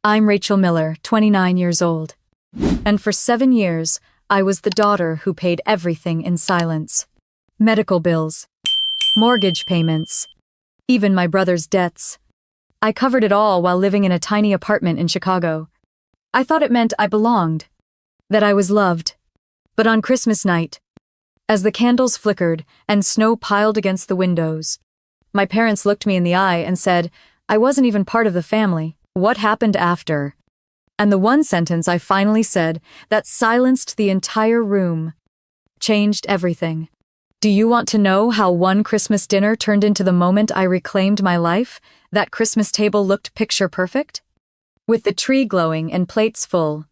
I'm Rachel Miller, 29 years old. And for 7 years, I was the daughter who paid everything in silence. Medical bills, mortgage payments, even my brother's debts. I covered it all while living in a tiny apartment in Chicago. I thought it meant I belonged, that I was loved. But on Christmas night, as the candles flickered and snow piled against the windows, my parents looked me in the eye and said I wasn't even part of the family. What happened after? And the one sentence I finally said that silenced the entire room changed everything. Do you want to know how one Christmas dinner turned into the moment I reclaimed my life? That Christmas table looked picture perfect, with the tree glowing and plates full.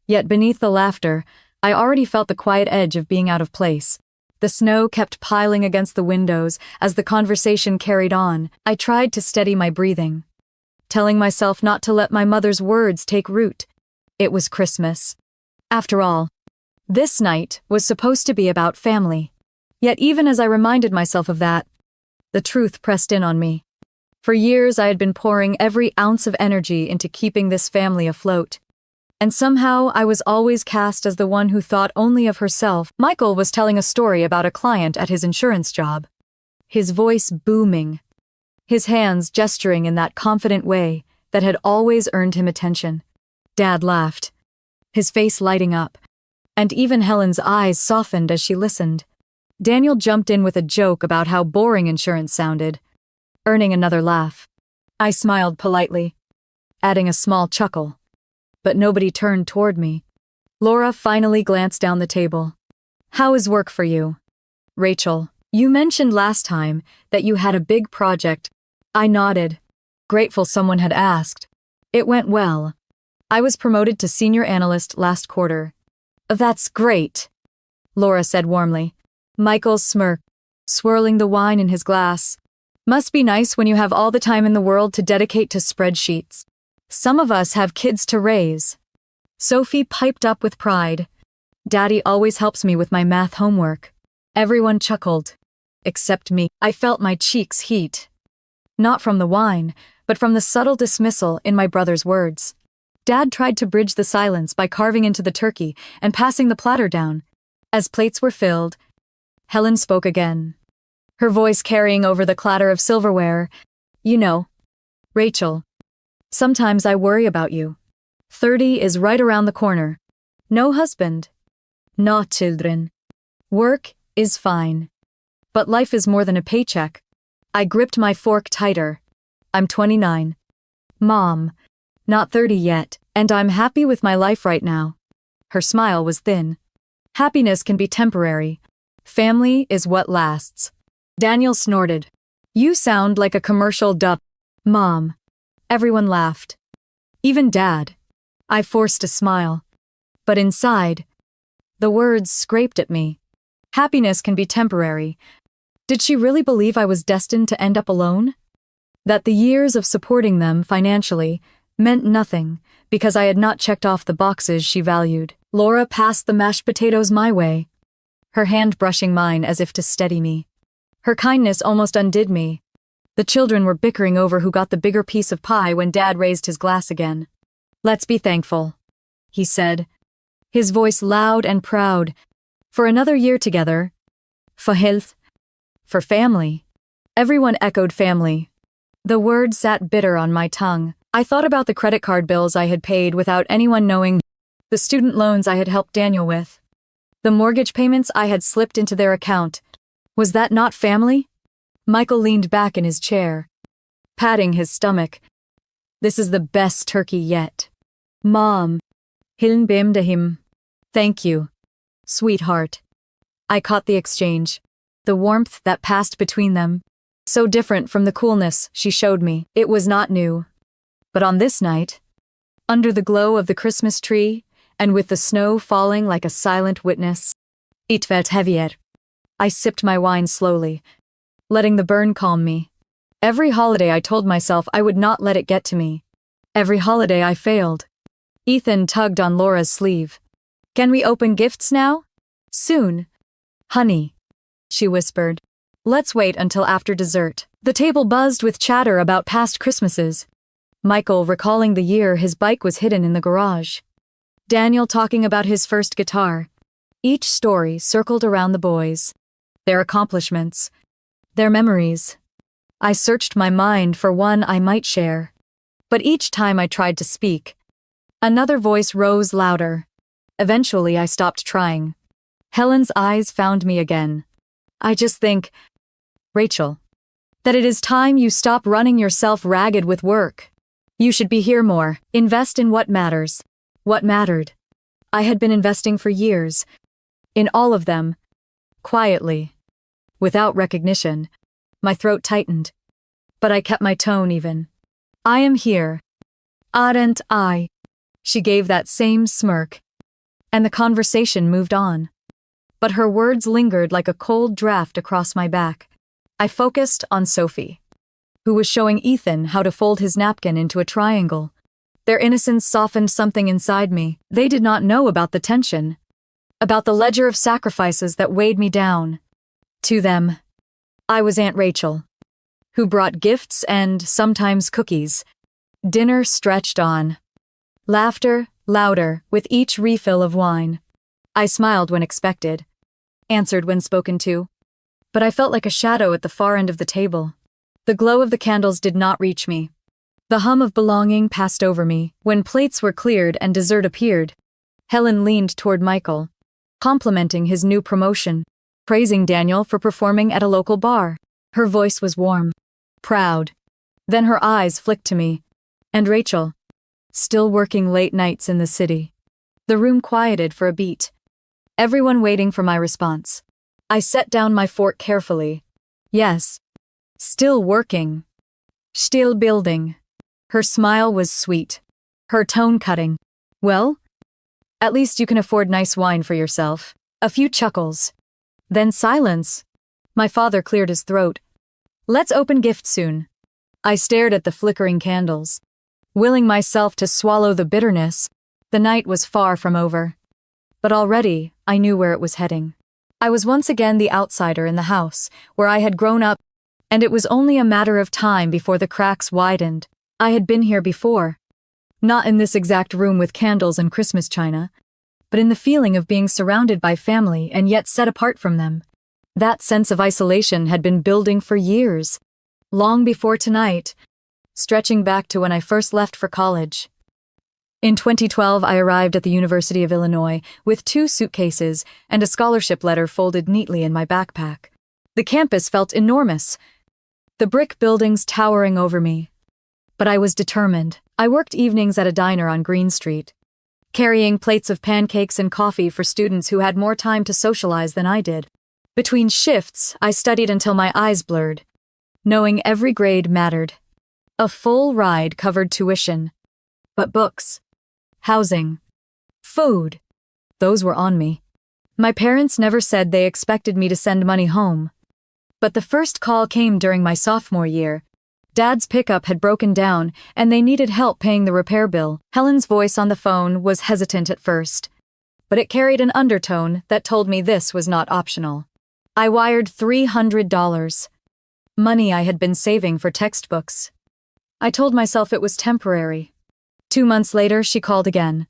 Yet beneath the laughter, I already felt the quiet edge of being out of place. The snow kept piling against the windows as the conversation carried on. I tried to steady my breathing, telling myself not to let my mother's words take root. It was Christmas. After all, this night was supposed to be about family. Yet even as I reminded myself of that, the truth pressed in on me. For years I had been pouring every ounce of energy into keeping this family afloat. And somehow I was always cast as the one who thought only of herself. Michael was telling a story about a client at his insurance job. His voice booming, his hands gesturing in that confident way that had always earned him attention. Dad laughed, his face lighting up, and even Helen's eyes softened as she listened. Daniel jumped in with a joke about how boring insurance sounded, earning another laugh. I smiled politely, adding a small chuckle. But nobody turned toward me. Laura finally glanced down the table. How is work for you? Rachel, you mentioned last time that you had a big project. I nodded, grateful someone had asked. It went well. I was promoted to senior analyst last quarter. That's great, Laura said warmly. Michael smirked, swirling the wine in his glass. Must be nice when you have all the time in the world to dedicate to spreadsheets. Some of us have kids to raise. Sophie piped up with pride. Daddy always helps me with my math homework. Everyone chuckled, except me. I felt my cheeks heat. Not from the wine, but from the subtle dismissal in my brother's words. Dad tried to bridge the silence by carving into the turkey and passing the platter down. As plates were filled, Helen spoke again, her voice carrying over the clatter of silverware. You know, Rachel, sometimes I worry about you. 30 is right around the corner. No husband. No children. Work is fine. But life is more than a paycheck. I gripped my fork tighter. I'm 29. Mom, not 30 yet, and I'm happy with my life right now. Her smile was thin. Happiness can be temporary. Family is what lasts. Daniel snorted. You sound like a commercial dup. Mom. Everyone laughed. Even Dad. I forced a smile. But inside, the words scraped at me. Happiness can be temporary. Did she really believe I was destined to end up alone? That the years of supporting them financially meant nothing because I had not checked off the boxes she valued. Laura passed the mashed potatoes my way, her hand brushing mine as if to steady me. Her kindness almost undid me. The children were bickering over who got the bigger piece of pie when Dad raised his glass again. Let's be thankful, he said, his voice loud and proud. For another year together. For health. For family. Everyone echoed family. The word sat bitter on my tongue. I thought about the credit card bills I had paid without anyone knowing, the student loans I had helped Daniel with, the mortgage payments I had slipped into their account. Was that not family? Michael leaned back in his chair, patting his stomach. This is the best turkey yet. Mom. Hiln bim de him. Thank you, sweetheart. I caught the exchange, the warmth that passed between them. So different from the coolness she showed me. It was not new. But on this night, under the glow of the Christmas tree, and with the snow falling like a silent witness, it felt heavier. I sipped my wine slowly, letting the burn calm me. Every holiday I told myself I would not let it get to me. Every holiday I failed. Ethan tugged on Laura's sleeve. Can we open gifts now? Soon. Honey, she whispered. Let's wait until after dessert. The table buzzed with chatter about past Christmases. Michael recalling the year his bike was hidden in the garage. Daniel talking about his first guitar. Each story circled around the boys, their accomplishments, their memories. I searched my mind for one I might share. But each time I tried to speak, another voice rose louder. Eventually, I stopped trying. Helen's eyes found me again. I just think, Rachel, that it is time you stop running yourself ragged with work. You should be here more. Invest in what matters. What mattered. I had been investing for years. In all of them. Quietly. Without recognition. My throat tightened. But I kept my tone even. I am here. Aren't I? She gave that same smirk. And the conversation moved on. But her words lingered like a cold draft across my back. I focused on Sophie, who was showing Ethan how to fold his napkin into a triangle. Their innocence softened something inside me. They did not know about the tension, about the ledger of sacrifices that weighed me down. To them, I was Aunt Rachel, who brought gifts and sometimes cookies. Dinner stretched on. Laughter, louder, with each refill of wine. I smiled when expected, answered when spoken to. But I felt like a shadow at the far end of the table. The glow of the candles did not reach me. The hum of belonging passed over me. When plates were cleared and dessert appeared, Helen leaned toward Michael, complimenting his new promotion, praising Daniel for performing at a local bar. Her voice was warm, proud. Then her eyes flicked to me. And Rachel, still working late nights in the city. The room quieted for a beat, everyone waiting for my response. I set down my fork carefully. Yes. Still working. Still building. Her smile was sweet. Her tone cutting. Well, at least you can afford nice wine for yourself. A few chuckles. Then silence. My father cleared his throat. Let's open gifts soon. I stared at the flickering candles, willing myself to swallow the bitterness. The night was far from over. But already, I knew where it was heading. I was once again the outsider in the house, where I had grown up, and it was only a matter of time before the cracks widened. I had been here before. Not in this exact room with candles and Christmas china, but in the feeling of being surrounded by family and yet set apart from them. That sense of isolation had been building for years, long before tonight, stretching back to when I first left for college. In 2012, I arrived at the University of Illinois with 2 suitcases and a scholarship letter folded neatly in my backpack. The campus felt enormous, the brick buildings towering over me. But I was determined. I worked evenings at a diner on Green Street, carrying plates of pancakes and coffee for students who had more time to socialize than I did. Between shifts, I studied until my eyes blurred, knowing every grade mattered. A full ride covered tuition, but books, housing, food, those were on me. My parents never said they expected me to send money home. But the first call came during my sophomore year. Dad's pickup had broken down, and they needed help paying the repair bill. Helen's voice on the phone was hesitant at first, but it carried an undertone that told me this was not optional. I wired $300, money I had been saving for textbooks. I told myself it was temporary. 2 months later, she called again.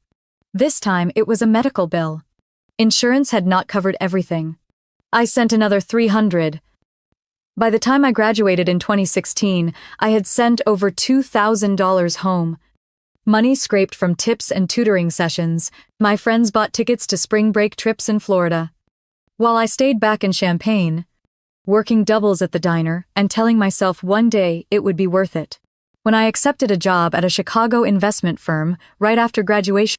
This time, it was a medical bill. Insurance had not covered everything. I sent another $300. By the time I graduated in 2016, I had sent over $2,000 home. Money scraped from tips and tutoring sessions. My friends bought tickets to spring break trips in Florida, while I stayed back in Champaign, working doubles at the diner and telling myself one day it would be worth it. When I accepted a job at a Chicago investment firm right after graduation,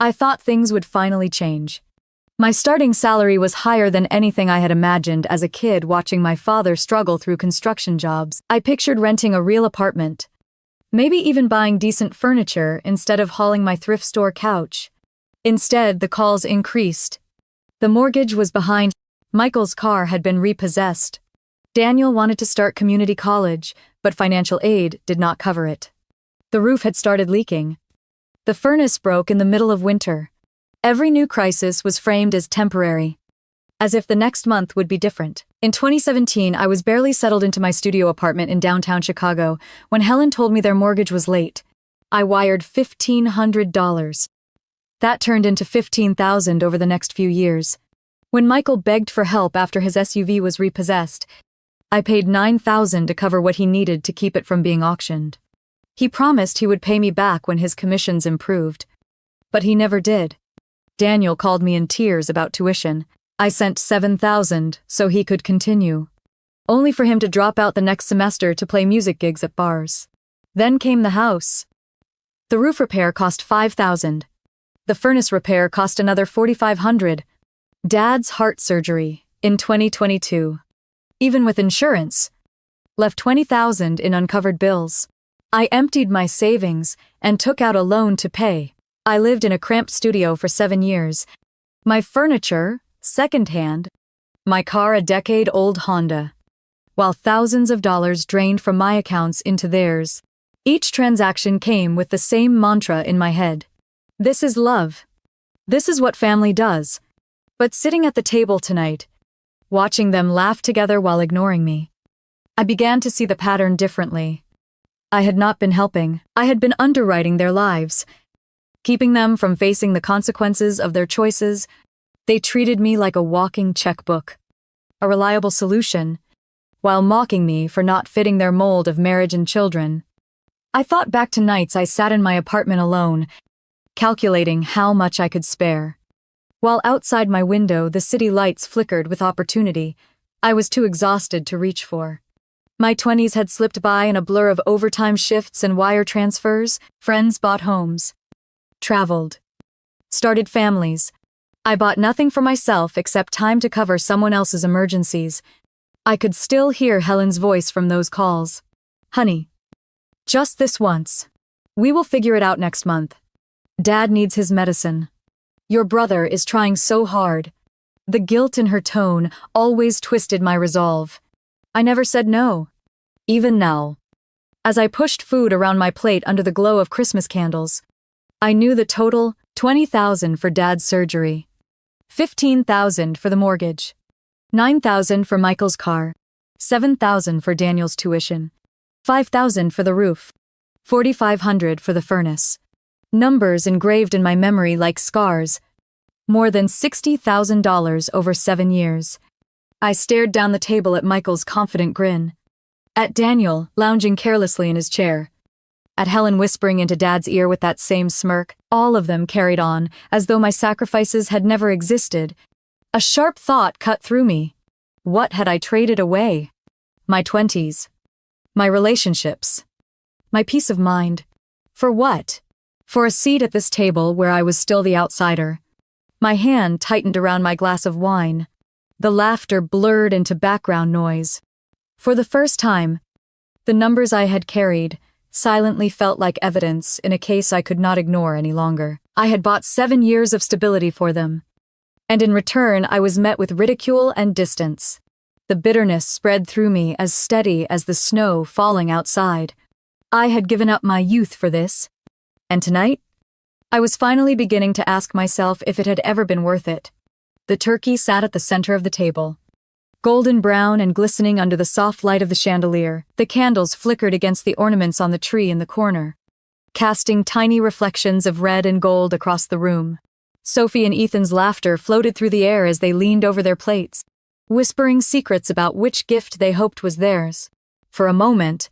I thought things would finally change. My starting salary was higher than anything I had imagined as a kid watching my father struggle through construction jobs. I pictured renting a real apartment, maybe even buying decent furniture instead of hauling my thrift store couch. Instead, the calls increased. The mortgage was behind. Michael's car had been repossessed. Daniel wanted to start community college, but financial aid did not cover it. The roof had started leaking. The furnace broke in the middle of winter. Every new crisis was framed as temporary, as if the next month would be different. In 2017, I was barely settled into my studio apartment in downtown Chicago when Helen told me their mortgage was late. I wired $1,500. That turned into $15,000 over the next few years. When Michael begged for help after his SUV was repossessed, I paid $9,000 to cover what he needed to keep it from being auctioned. He promised he would pay me back when his commissions improved, but he never did. Daniel called me in tears about tuition. I sent $7,000 so he could continue, only for him to drop out the next semester to play music gigs at bars. Then came the house. The roof repair cost $5,000. The furnace repair cost another $4,500. Dad's heart surgery in 2022, even with insurance, left $20,000 in uncovered bills. I emptied my savings and took out a loan to pay. I lived in a cramped studio for 7 years. My furniture, secondhand. My car, a decade-old Honda. While thousands of dollars drained from my accounts into theirs. Each transaction came with the same mantra in my head. This is love. This is what family does. But sitting at the table tonight, watching them laugh together while ignoring me, I began to see the pattern differently. I had not been helping. I had been underwriting their lives, keeping them from facing the consequences of their choices. They treated me like a walking checkbook, a reliable solution, while mocking me for not fitting their mold of marriage and children. I thought back to nights I sat in my apartment alone, calculating how much I could spare. While outside my window the city lights flickered with opportunity I was too exhausted to reach for. My 20s had slipped by in a blur of overtime shifts and wire transfers. Friends bought homes, traveled, started families. I bought nothing for myself except time to cover someone else's emergencies. I could still hear Helen's voice from those calls. Honey, just this once. We will figure it out next month. Dad needs his medicine. Your brother is trying so hard. The guilt in her tone always twisted my resolve. I never said no. Even now, as I pushed food around my plate under the glow of Christmas candles, I knew the total: $20,000 for Dad's surgery, $15,000 for the mortgage, $9,000 for Michael's car, $7,000 for Daniel's tuition, $5,000 for the roof, $4,500 for the furnace. Numbers engraved in my memory like scars. More than $60,000 over 7 years. I stared down the table at Michael's confident grin, at Daniel lounging carelessly in his chair, at Helen whispering into Dad's ear with that same smirk. All of them carried on, as though my sacrifices had never existed. A sharp thought cut through me. What had I traded away? My 20s. My relationships. My peace of mind. For what? For a seat at this table where I was still the outsider. My hand tightened around my glass of wine. The laughter blurred into background noise. For the first time, the numbers I had carried silently felt like evidence in a case I could not ignore any longer. I had bought 7 years of stability for them, and in return I was met with ridicule and distance. The bitterness spread through me as steady as the snow falling outside. I had given up my youth for this, and tonight, I was finally beginning to ask myself if it had ever been worth it. The turkey sat at the center of the table, golden brown and glistening under the soft light of the chandelier. The candles flickered against the ornaments on the tree in the corner, casting tiny reflections of red and gold across the room. Sophie and Ethan's laughter floated through the air as they leaned over their plates, whispering secrets about which gift they hoped was theirs. For a moment,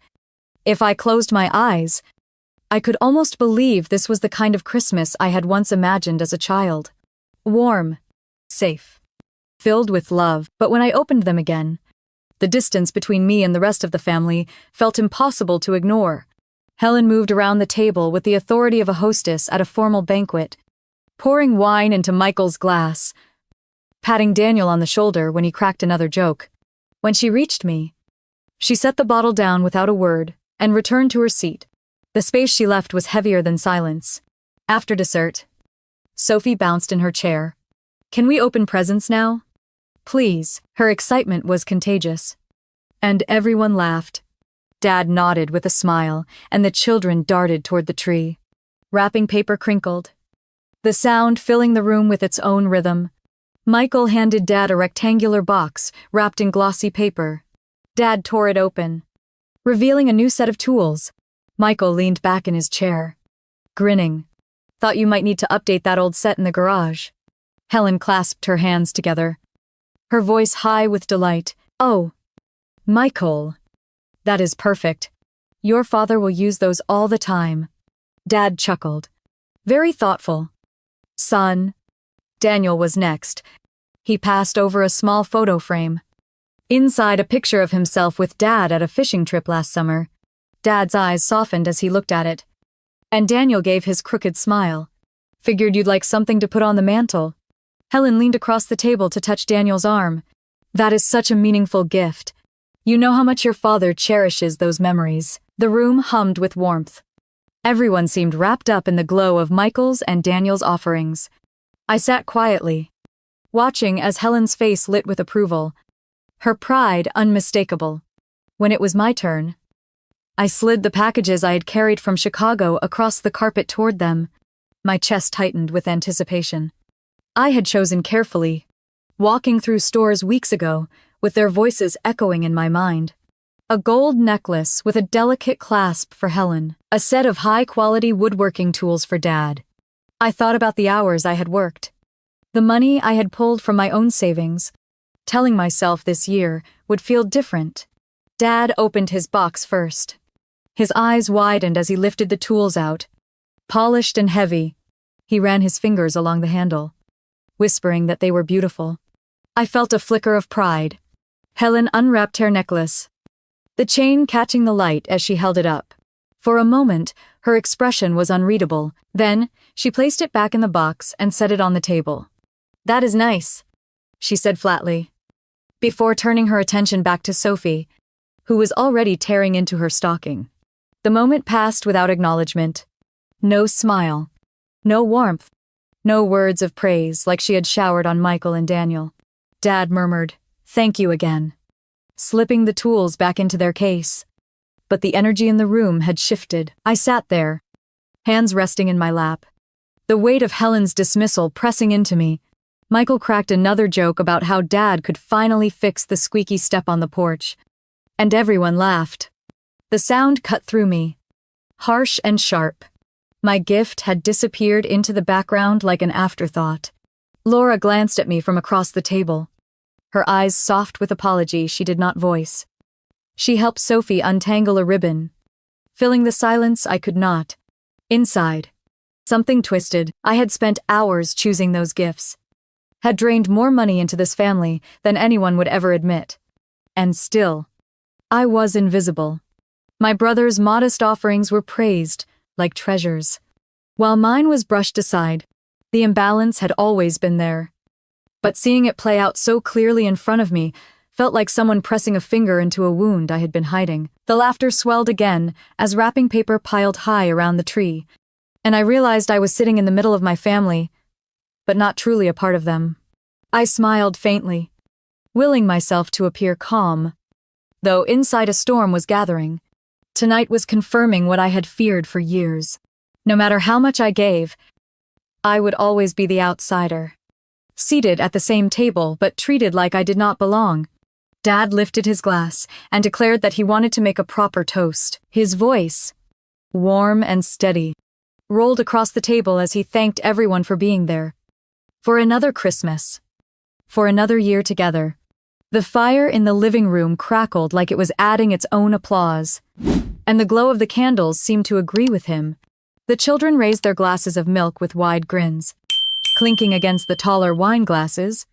if I closed my eyes, I could almost believe this was the kind of Christmas I had once imagined as a child. Warm, safe, filled with love. But when I opened them again, the distance between me and the rest of the family felt impossible to ignore. Helen moved around the table with the authority of a hostess at a formal banquet, pouring wine into Michael's glass, patting Daniel on the shoulder when he cracked another joke. When she reached me, she set the bottle down without a word and returned to her seat. The space she left was heavier than silence. After dessert, Sophie bounced in her chair. Can we open presents now? Please. Her excitement was contagious. And everyone laughed. Dad nodded with a smile, and the children darted toward the tree. Wrapping paper crinkled, the sound filling the room with its own rhythm. Michael handed Dad a rectangular box wrapped in glossy paper. Dad tore it open, revealing a new set of tools. Michael leaned back in his chair. grinning. Thought you might need to update that old set in the garage. Helen clasped her hands together, her voice high with delight. Oh, Michael. That is perfect. Your father will use those all the time. Dad chuckled. Very thoughtful. Son. Daniel was next. He passed over a small photo frame. Inside, a picture of himself with Dad at a fishing trip last summer. Dad's eyes softened as he looked at it. And Daniel gave his crooked smile. Figured you'd like something to put on the mantle. Helen leaned across the table to touch Daniel's arm. That is such a meaningful gift. You know how much your father cherishes those memories. The room hummed with warmth. Everyone seemed wrapped up in the glow of Michael's and Daniel's offerings. I sat quietly, watching as Helen's face lit with approval, her pride unmistakable. When it was my turn, I slid the packages I had carried from Chicago across the carpet toward them. My chest tightened with anticipation. I had chosen carefully, walking through stores weeks ago, with their voices echoing in my mind. A gold necklace with a delicate clasp for Helen, a set of high-quality woodworking tools for Dad. I thought about the hours I had worked, the money I had pulled from my own savings, telling myself this year would feel different. Dad opened his box first. His eyes widened as he lifted the tools out. Polished and heavy, he ran his fingers along the handle, whispering that they were beautiful. I felt a flicker of pride. Helen unwrapped her necklace, the chain catching the light as she held it up. For a moment, her expression was unreadable. Then, she placed it back in the box and set it on the table. That is nice, she said flatly, before turning her attention back to Sophie, who was already tearing into her stocking. The moment passed without acknowledgement. No smile, no warmth, no words of praise like she had showered on Michael and Daniel. Dad murmured, "Thank you again," slipping the tools back into their case. But the energy in the room had shifted. I sat there, hands resting in my lap, the weight of Helen's dismissal pressing into me. Michael cracked another joke about how Dad could finally fix the squeaky step on the porch. And everyone laughed. The sound cut through me, harsh and sharp. My gift had disappeared into the background like an afterthought. Laura glanced at me from across the table, her eyes soft with apology she did not voice. She helped Sophie untangle a ribbon, filling the silence I could not. Inside, something twisted. I had spent hours choosing those gifts, had drained more money into this family than anyone would ever admit. And still, I was invisible. My brother's modest offerings were praised like treasures, while mine was brushed aside. The imbalance had always been there. But seeing it play out so clearly in front of me felt like someone pressing a finger into a wound I had been hiding. The laughter swelled again as wrapping paper piled high around the tree, and I realized I was sitting in the middle of my family, but not truly a part of them. I smiled faintly, willing myself to appear calm, though inside a storm was gathering. Tonight was confirming what I had feared for years. No matter how much I gave, I would always be the outsider, seated at the same table but treated like I did not belong. Dad lifted his glass and declared that he wanted to make a proper toast. His voice, warm and steady, rolled across the table as he thanked everyone for being there. For another Christmas. For another year together. The fire in the living room crackled like it was adding its own applause, and the glow of the candles seemed to agree with him. The children raised their glasses of milk with wide grins, clinking against the taller wine glasses,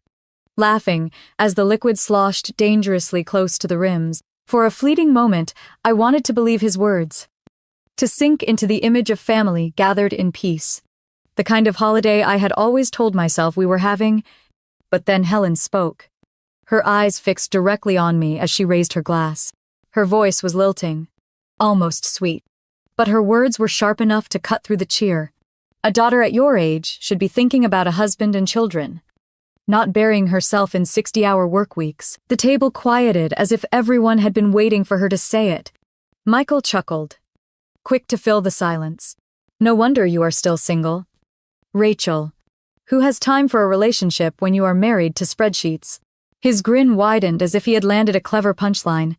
laughing as the liquid sloshed dangerously close to the rims. For a fleeting moment, I wanted to believe his words, to sink into the image of family gathered in peace, the kind of holiday I had always told myself we were having. But then Helen spoke, her eyes fixed directly on me as she raised her glass. Her voice was lilting, almost sweet, but her words were sharp enough to cut through the cheer. A daughter at your age should be thinking about a husband and children, not burying herself in 60-hour work weeks. The table quieted as if everyone had been waiting for her to say it. Michael chuckled, quick to fill the silence. No wonder you are still single. Rachel, who has time for a relationship when you are married to spreadsheets? His grin widened as if he had landed a clever punchline.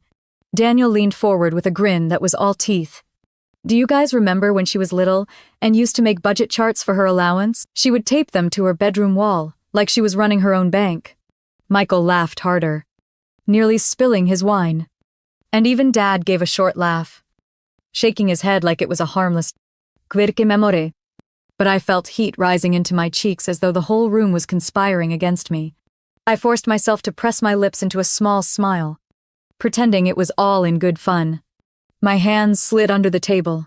Daniel leaned forward with a grin that was all teeth. Do you guys remember when she was little and used to make budget charts for her allowance? She would tape them to her bedroom wall, like she was running her own bank. Michael laughed harder, nearly spilling his wine. And even Dad gave a short laugh, shaking his head like it was a harmless quirque memore. But I felt heat rising into my cheeks as though the whole room was conspiring against me. I forced myself to press my lips into a small smile, pretending it was all in good fun. My hands slid under the table,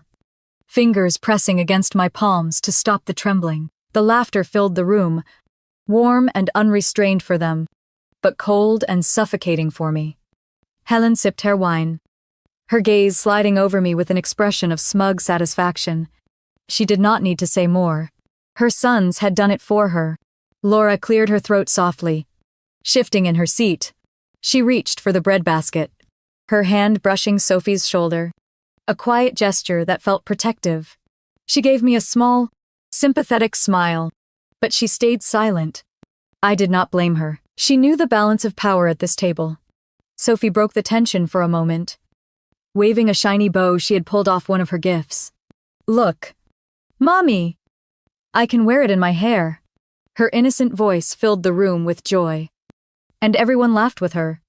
fingers pressing against my palms to stop the trembling. The laughter filled the room, warm and unrestrained for them, but cold and suffocating for me. Helen sipped her wine, her gaze sliding over me with an expression of smug satisfaction. She did not need to say more. Her sons had done it for her. Laura cleared her throat softly. Shifting in her seat, she reached for the breadbasket, her hand brushing Sophie's shoulder, a quiet gesture that felt protective. She gave me a small, sympathetic smile, but she stayed silent. I did not blame her. She knew the balance of power at this table. Sophie broke the tension for a moment, waving a shiny bow she had pulled off one of her gifts. Look, Mommy! I can wear it in my hair. Her innocent voice filled the room with joy. And everyone laughed with her,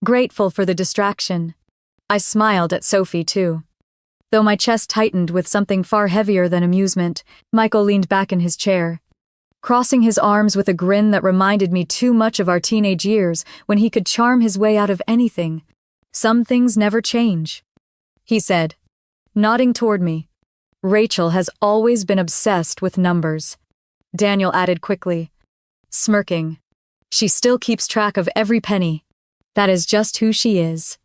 grateful for the distraction. I smiled at Sophie, too. Though my chest tightened with something far heavier than amusement, Michael leaned back in his chair, crossing his arms with a grin that reminded me too much of our teenage years when he could charm his way out of anything. Some things never change, he said, nodding toward me. Rachel has always been obsessed with numbers, Daniel added quickly, smirking. She still keeps track of every penny. That is just who she is.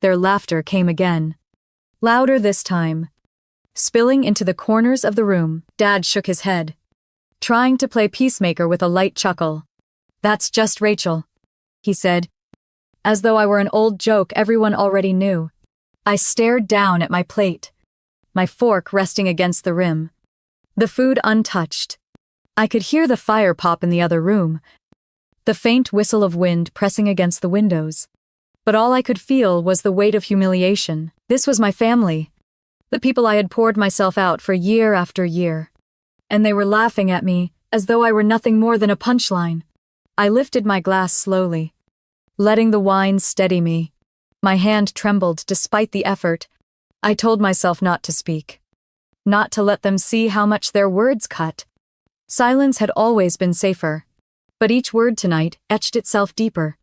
Their laughter came again, louder this time, spilling into the corners of the room. Dad shook his head, trying to play peacemaker with a light chuckle. That's just Rachel, he said, as though I were an old joke everyone already knew. I stared down at my plate, my fork resting against the rim, the food untouched. I could hear the fire pop in the other room, the faint whistle of wind pressing against the windows. But all I could feel was the weight of humiliation. This was my family, the people I had poured myself out for year after year. And they were laughing at me as though I were nothing more than a punchline. I lifted my glass slowly, letting the wine steady me. My hand trembled despite the effort. I told myself not to speak, not to let them see how much their words cut. Silence had always been safer, but each word tonight etched itself deeper.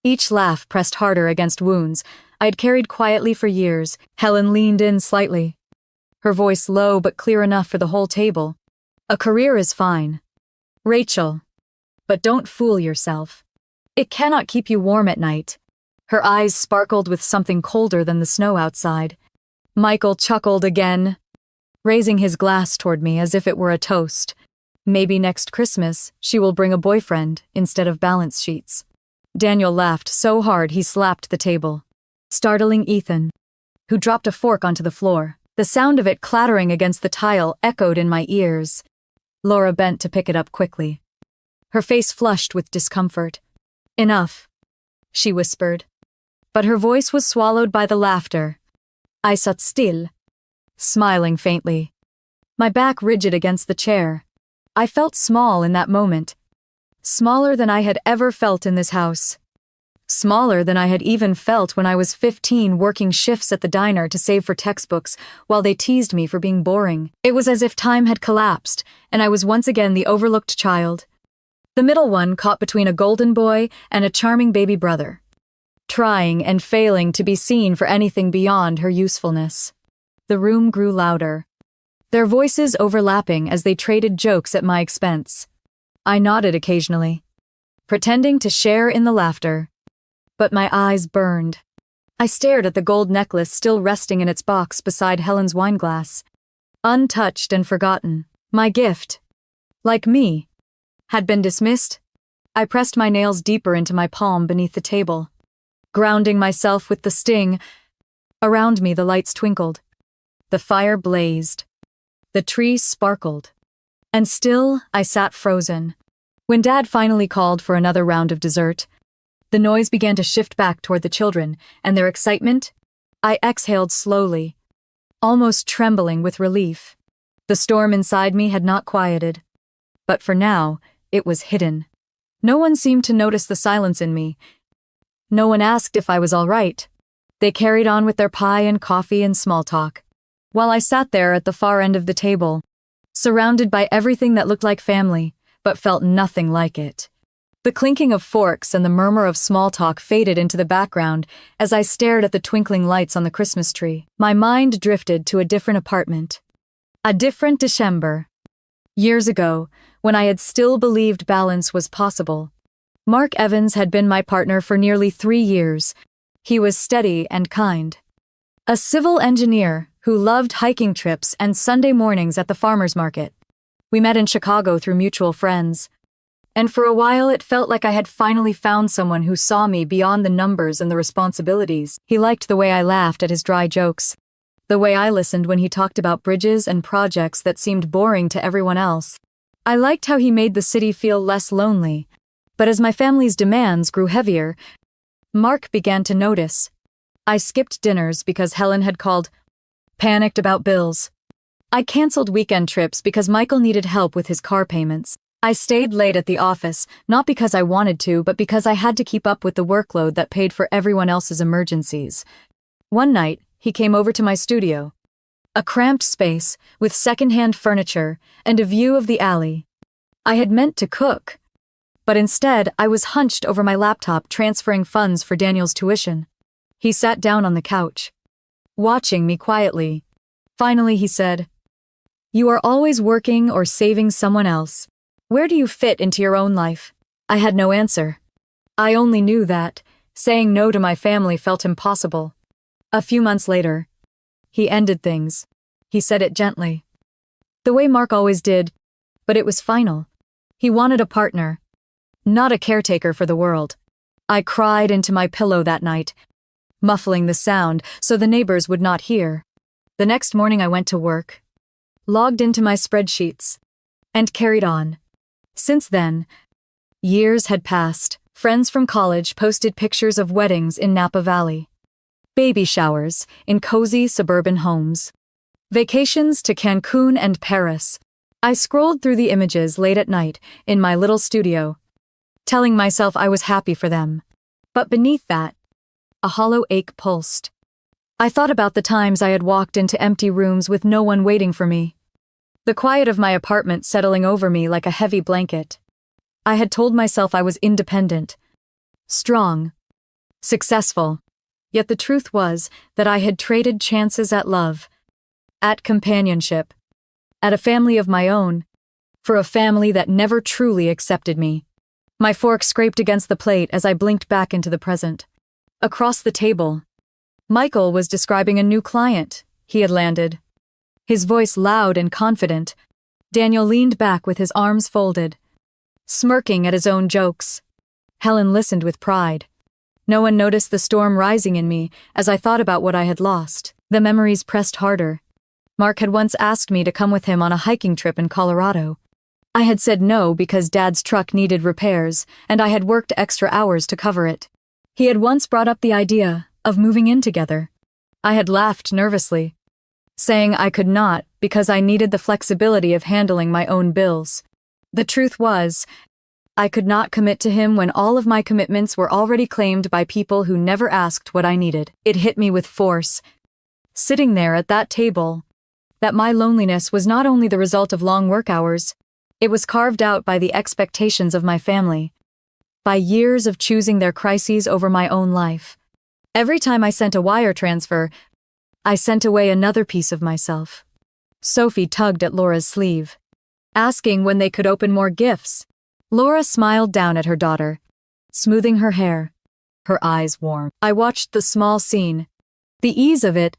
Each laugh pressed harder against wounds I had carried quietly for years. Helen leaned in slightly, her voice low but clear enough for the whole table. A career is fine, Rachel, but don't fool yourself. It cannot keep you warm at night. Her eyes sparkled with something colder than the snow outside. Michael chuckled again, raising his glass toward me as if it were a toast. Maybe next Christmas she will bring a boyfriend instead of balance sheets. Daniel laughed so hard he slapped the table, startling Ethan, who dropped a fork onto the floor. The sound of it clattering against the tile echoed in my ears. Laura bent to pick it up quickly, her face flushed with discomfort. Enough, she whispered, but her voice was swallowed by the laughter. I sat still, smiling faintly, my back rigid against the chair. I felt small in that moment, smaller than I had ever felt in this house, smaller than I had even felt when I was 15 working shifts at the diner to save for textbooks while they teased me for being boring. It was as if time had collapsed, and I was once again the overlooked child, the middle one caught between a golden boy and a charming baby brother, trying and failing to be seen for anything beyond her usefulness. The room grew louder, their voices overlapping as they traded jokes at my expense. I nodded occasionally, pretending to share in the laughter, but my eyes burned. I stared at the gold necklace still resting in its box beside Helen's wineglass, untouched and forgotten. My gift, like me, had been dismissed. I pressed my nails deeper into my palm beneath the table, grounding myself with the sting. Around me the lights twinkled, the fire blazed, the trees sparkled, and still I sat frozen. When Dad finally called for another round of dessert, the noise began to shift back toward the children and their excitement. I exhaled slowly, almost trembling with relief. The storm inside me had not quieted. But for now, it was hidden. No one seemed to notice the silence in me. No one asked if I was all right. They carried on with their pie and coffee and small talk, while I sat there at the far end of the table, surrounded by everything that looked like family, but felt nothing like it. The clinking of forks and the murmur of small talk faded into the background as I stared at the twinkling lights on the Christmas tree. My mind drifted to a different apartment. A different December. Years ago, when I had still believed balance was possible. Mark Evans had been my partner for nearly 3 years. He was steady and kind. A civil engineer who loved hiking trips and Sunday mornings at the farmer's market. We met in Chicago through mutual friends. And for a while it felt like I had finally found someone who saw me beyond the numbers and the responsibilities. He liked the way I laughed at his dry jokes, the way I listened when he talked about bridges and projects that seemed boring to everyone else. I liked how he made the city feel less lonely. But as my family's demands grew heavier, Mark began to notice. I skipped dinners because Helen had called, panicked about bills. I canceled weekend trips because Michael needed help with his car payments. I stayed late at the office, not because I wanted to, but because I had to keep up with the workload that paid for everyone else's emergencies. One night, he came over to my studio. A cramped space, with secondhand furniture, and a view of the alley. I had meant to cook, but instead I was hunched over my laptop transferring funds for Daniel's tuition. He sat down on the couch, watching me quietly. Finally he said, "You are always working or saving someone else. Where do you fit into your own life?" I had no answer. I only knew that saying no to my family felt impossible. A few months later, he ended things. He said it gently. The way Mark always did, but it was final. He wanted a partner, not a caretaker for the world. I cried into my pillow that night, muffling the sound so the neighbors would not hear. The next morning I went to work, logged into my spreadsheets, and carried on. Since then, years had passed. Friends from college posted pictures of weddings in Napa Valley, baby showers in cozy suburban homes, vacations to Cancun and Paris. I scrolled through the images late at night in my little studio, telling myself I was happy for them. But beneath that, a hollow ache pulsed. I thought about the times I had walked into empty rooms with no one waiting for me. The quiet of my apartment settling over me like a heavy blanket. I had told myself I was independent, strong, successful. Yet the truth was that I had traded chances at love, at companionship, at a family of my own, for a family that never truly accepted me. My fork scraped against the plate as I blinked back into the present. Across the table, Michael was describing a new client he had landed. His voice loud and confident. Daniel leaned back with his arms folded, smirking at his own jokes. Helen listened with pride. No one noticed the storm rising in me as I thought about what I had lost. The memories pressed harder. Mark had once asked me to come with him on a hiking trip in Colorado. I had said no because Dad's truck needed repairs, and I had worked extra hours to cover it. He had once brought up the idea of moving in together. I had laughed nervously, saying I could not because I needed the flexibility of handling my own bills. The truth was, I could not commit to him when all of my commitments were already claimed by people who never asked what I needed. It hit me with force, sitting there at that table, that my loneliness was not only the result of long work hours, it was carved out by the expectations of my family, by years of choosing their crises over my own life. Every time I sent a wire transfer, I sent away another piece of myself. Sophie tugged at Laura's sleeve, asking when they could open more gifts. Laura smiled down at her daughter, smoothing her hair, her eyes warm. I watched the small scene, the ease of it,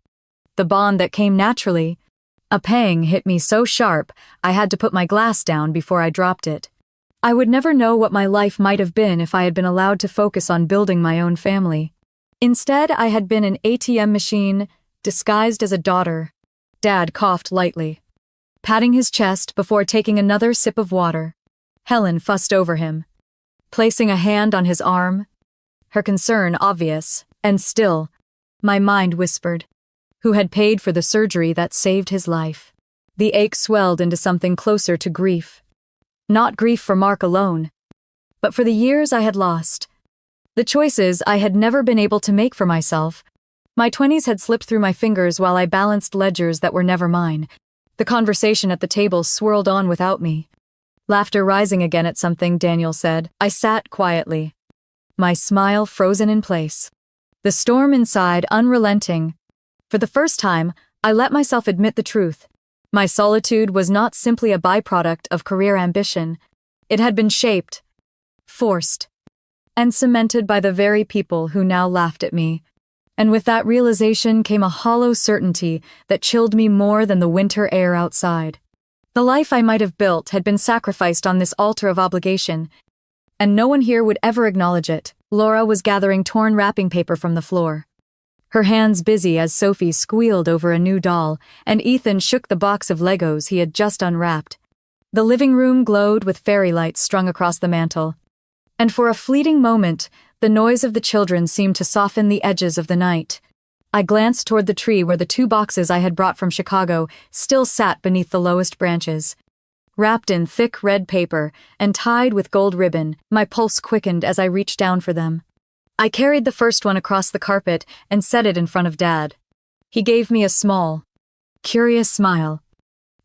the bond that came naturally. A pang hit me so sharp, I had to put my glass down before I dropped it. I would never know what my life might have been if I had been allowed to focus on building my own family. Instead, I had been an ATM machine, disguised as a daughter. Dad coughed lightly, patting his chest before taking another sip of water. Helen fussed over him, placing a hand on his arm, her concern obvious, and still, my mind whispered, who had paid for the surgery that saved his life. The ache swelled into something closer to grief. Not grief for Mark alone, but for the years I had lost. The choices I had never been able to make for myself. My 20s had slipped through my fingers while I balanced ledgers that were never mine. The conversation at the table swirled on without me. Laughter rising again at something Daniel said. I sat quietly, my smile frozen in place. The storm inside unrelenting. For the first time, I let myself admit the truth. My solitude was not simply a byproduct of career ambition. It had been shaped, forced, and cemented by the very people who now laughed at me. And with that realization came a hollow certainty that chilled me more than the winter air outside. The life I might have built had been sacrificed on this altar of obligation, and no one here would ever acknowledge it. Laura was gathering torn wrapping paper from the floor, her hands busy as Sophie squealed over a new doll, and Ethan shook the box of Legos he had just unwrapped. The living room glowed with fairy lights strung across the mantel, and for a fleeting moment, the noise of the children seemed to soften the edges of the night. I glanced toward the tree where the 2 boxes I had brought from Chicago still sat beneath the lowest branches. Wrapped in thick red paper and tied with gold ribbon, my pulse quickened as I reached down for them. I carried the first one across the carpet and set it in front of Dad. He gave me a small, curious smile,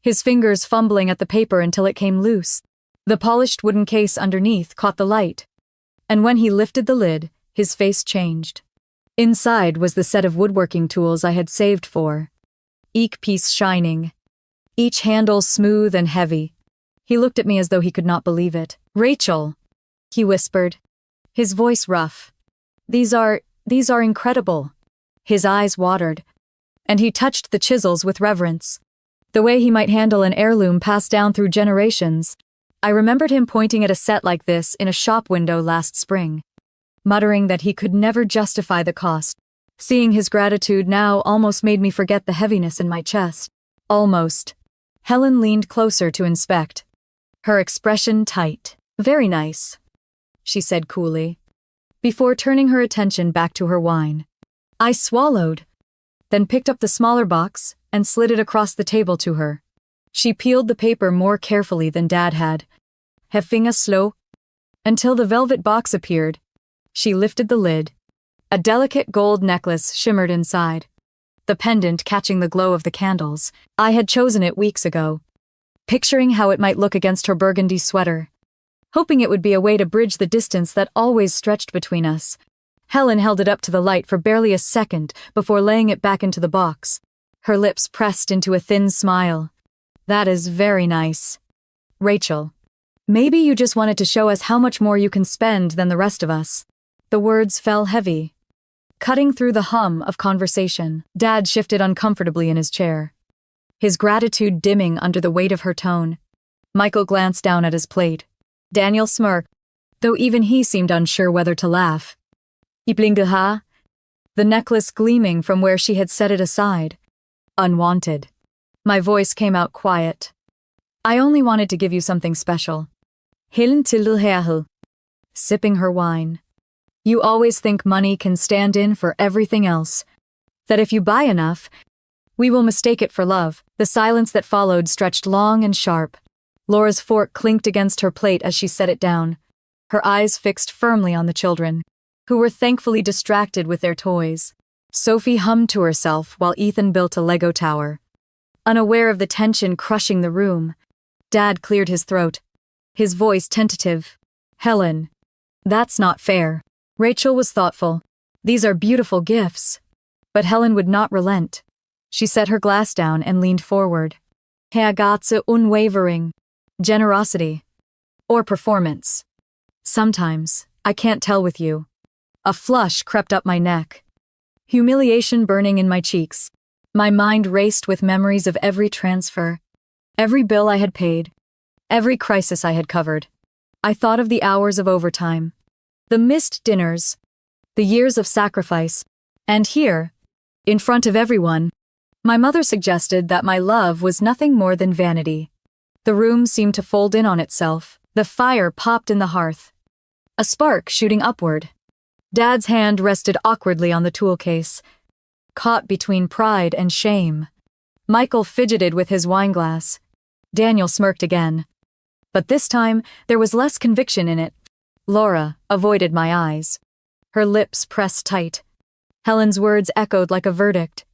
his fingers fumbling at the paper until it came loose. The polished wooden case underneath caught the light, and when he lifted the lid, his face changed. Inside was the set of woodworking tools I had saved for, each piece shining, each handle smooth and heavy. He looked at me as though he could not believe it. "Rachel," he whispered, his voice rough. These are incredible." His eyes watered, and he touched the chisels with reverence, the way he might handle an heirloom passed down through generations. I remembered him pointing at a set like this in a shop window last spring, muttering that he could never justify the cost. Seeing his gratitude now almost made me forget the heaviness in my chest. Almost. Helen leaned closer to inspect, her expression tight. "Very nice," she said coolly, before turning her attention back to her wine. I swallowed, then picked up the smaller box and slid it across the table to her. She peeled the paper more carefully than Dad had, her fingers slow, until the velvet box appeared. She lifted the lid. A delicate gold necklace shimmered inside, the pendant catching the glow of the candles. I had chosen it weeks ago, picturing how it might look against her burgundy sweater, hoping it would be a way to bridge the distance that always stretched between us. Helen held it up to the light for barely a second before laying it back into the box, her lips pressed into a thin smile. "That is very nice. Rachel, maybe you just wanted to show us how much more you can spend than the rest of us." The words fell heavy, cutting through the hum of conversation. Dad shifted uncomfortably in his chair, his gratitude dimming under the weight of her tone. Michael glanced down at his plate. Daniel smirked, though even he seemed unsure whether to laugh. "Iblingaha," the necklace gleaming from where she had set it aside. "Unwanted." My voice came out quiet. "I only wanted to give you something special." Helen tilted herhel, sipping her wine. "You always think money can stand in for everything else. That if you buy enough, we will mistake it for love." The silence that followed stretched long and sharp. Laura's fork clinked against her plate as she set it down, her eyes fixed firmly on the children, who were thankfully distracted with their toys. Sophie hummed to herself while Ethan built a Lego tower, unaware of the tension crushing the room. Dad cleared his throat, his voice tentative. "Helen, that's not fair." Rachel was thoughtful. "These are beautiful gifts." But Helen would not relent. She set her glass down and leaned forward. "Hergatze unwavering. Generosity. Or performance. Sometimes, I can't tell with you." A flush crept up my neck, humiliation burning in my cheeks. My mind raced with memories of every transfer, every bill I had paid, every crisis I had covered. I thought of the hours of overtime, the missed dinners, the years of sacrifice, and here, in front of everyone, my mother suggested that my love was nothing more than vanity. The room seemed to fold in on itself. The fire popped in the hearth, a spark shooting upward. Dad's hand rested awkwardly on the tool case, caught between pride and shame. Michael fidgeted with his wineglass. Daniel smirked again. But this time, there was less conviction in it. Laura avoided my eyes. Her lips pressed tight. Helen's words echoed like a verdict.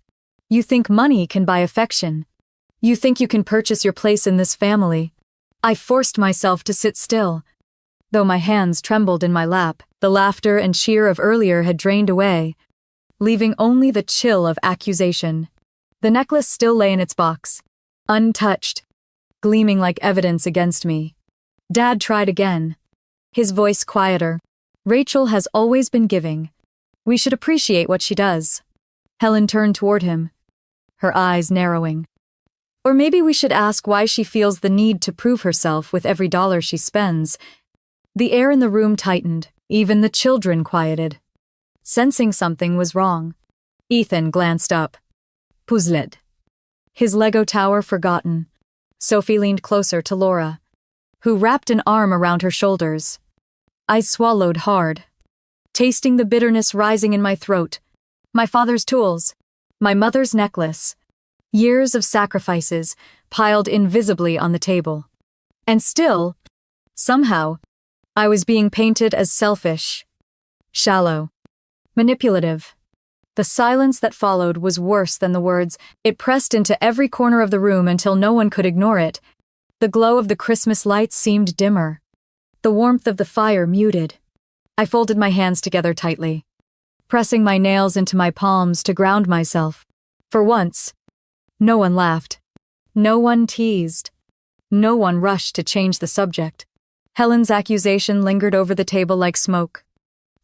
You think money can buy affection. You think you can purchase your place in this family. I forced myself to sit still. Though my hands trembled in my lap, the laughter and cheer of earlier had drained away, leaving only the chill of accusation. The necklace still lay in its box, untouched, gleaming like evidence against me. Dad tried again, his voice quieter. Rachel has always been giving. We should appreciate what she does. Helen turned toward him, her eyes narrowing. Or maybe we should ask why she feels the need to prove herself with every dollar she spends. The air in the room tightened, even the children quieted. Sensing something was wrong, Ethan glanced up. Puzzled. His Lego tower forgotten. Sophie leaned closer to Laura, who wrapped an arm around her shoulders. I swallowed hard, tasting the bitterness rising in my throat. My father's tools, my mother's necklace, years of sacrifices piled invisibly on the table. And still, somehow, I was being painted as selfish, shallow, manipulative. The silence that followed was worse than the words. It pressed into every corner of the room until no one could ignore it. The glow of the Christmas lights seemed dimmer, the warmth of the fire muted. I folded my hands together tightly, pressing my nails into my palms to ground myself. For once, no one laughed. No one teased. No one rushed to change the subject. Helen's accusation lingered over the table like smoke,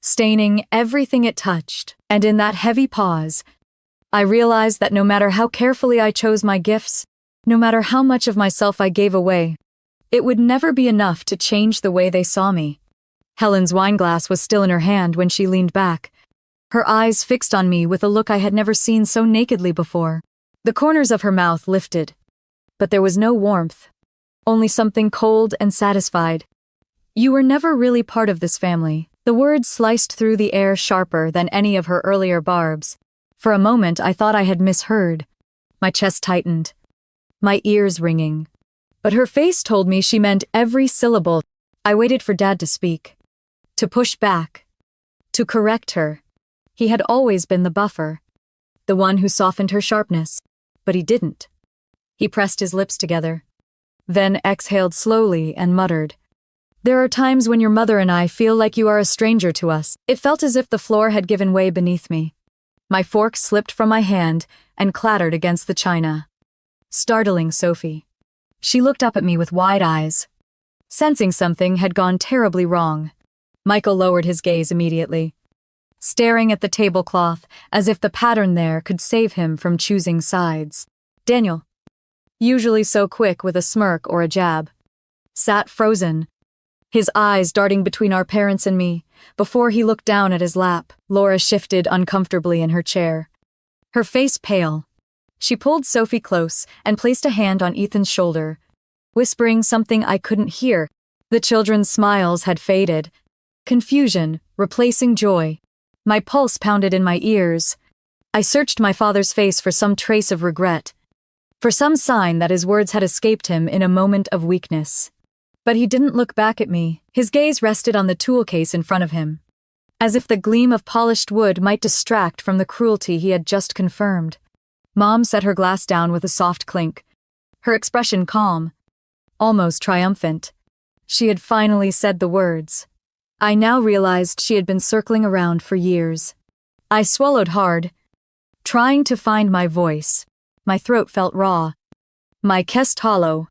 staining everything it touched. And in that heavy pause, I realized that no matter how carefully I chose my gifts, no matter how much of myself I gave away, it would never be enough to change the way they saw me. Helen's wineglass was still in her hand when she leaned back, her eyes fixed on me with a look I had never seen so nakedly before. The corners of her mouth lifted, but there was no warmth, only something cold and satisfied. You were never really part of this family. The words sliced through the air sharper than any of her earlier barbs. For a moment I thought I had misheard. My chest tightened, my ears ringing. But her face told me she meant every syllable. I waited for Dad to speak, to push back, to correct her. He had always been the buffer, the one who softened her sharpness. But he didn't. He pressed his lips together, then exhaled slowly and muttered, "There are times when your mother and I feel like you are a stranger to us." It felt as if the floor had given way beneath me. My fork slipped from my hand and clattered against the china, startling Sophie. She looked up at me with wide eyes, sensing something had gone terribly wrong. Michael lowered his gaze immediately, staring at the tablecloth as if the pattern there could save him from choosing sides. Daniel, usually so quick with a smirk or a jab, sat frozen, his eyes darting between our parents and me. Before he looked down at his lap, Laura shifted uncomfortably in her chair, her face pale. She pulled Sophie close and placed a hand on Ethan's shoulder, whispering something I couldn't hear. The children's smiles had faded, confusion replacing joy. My pulse pounded in my ears. I searched my father's face for some trace of regret, for some sign that his words had escaped him in a moment of weakness. But he didn't look back at me. His gaze rested on the tool case in front of him, as if the gleam of polished wood might distract from the cruelty he had just confirmed. Mom set her glass down with a soft clink, her expression calm, almost triumphant. She had finally said the words I now realized she had been circling around for years. I swallowed hard, trying to find my voice. My throat felt raw, my chest hollow.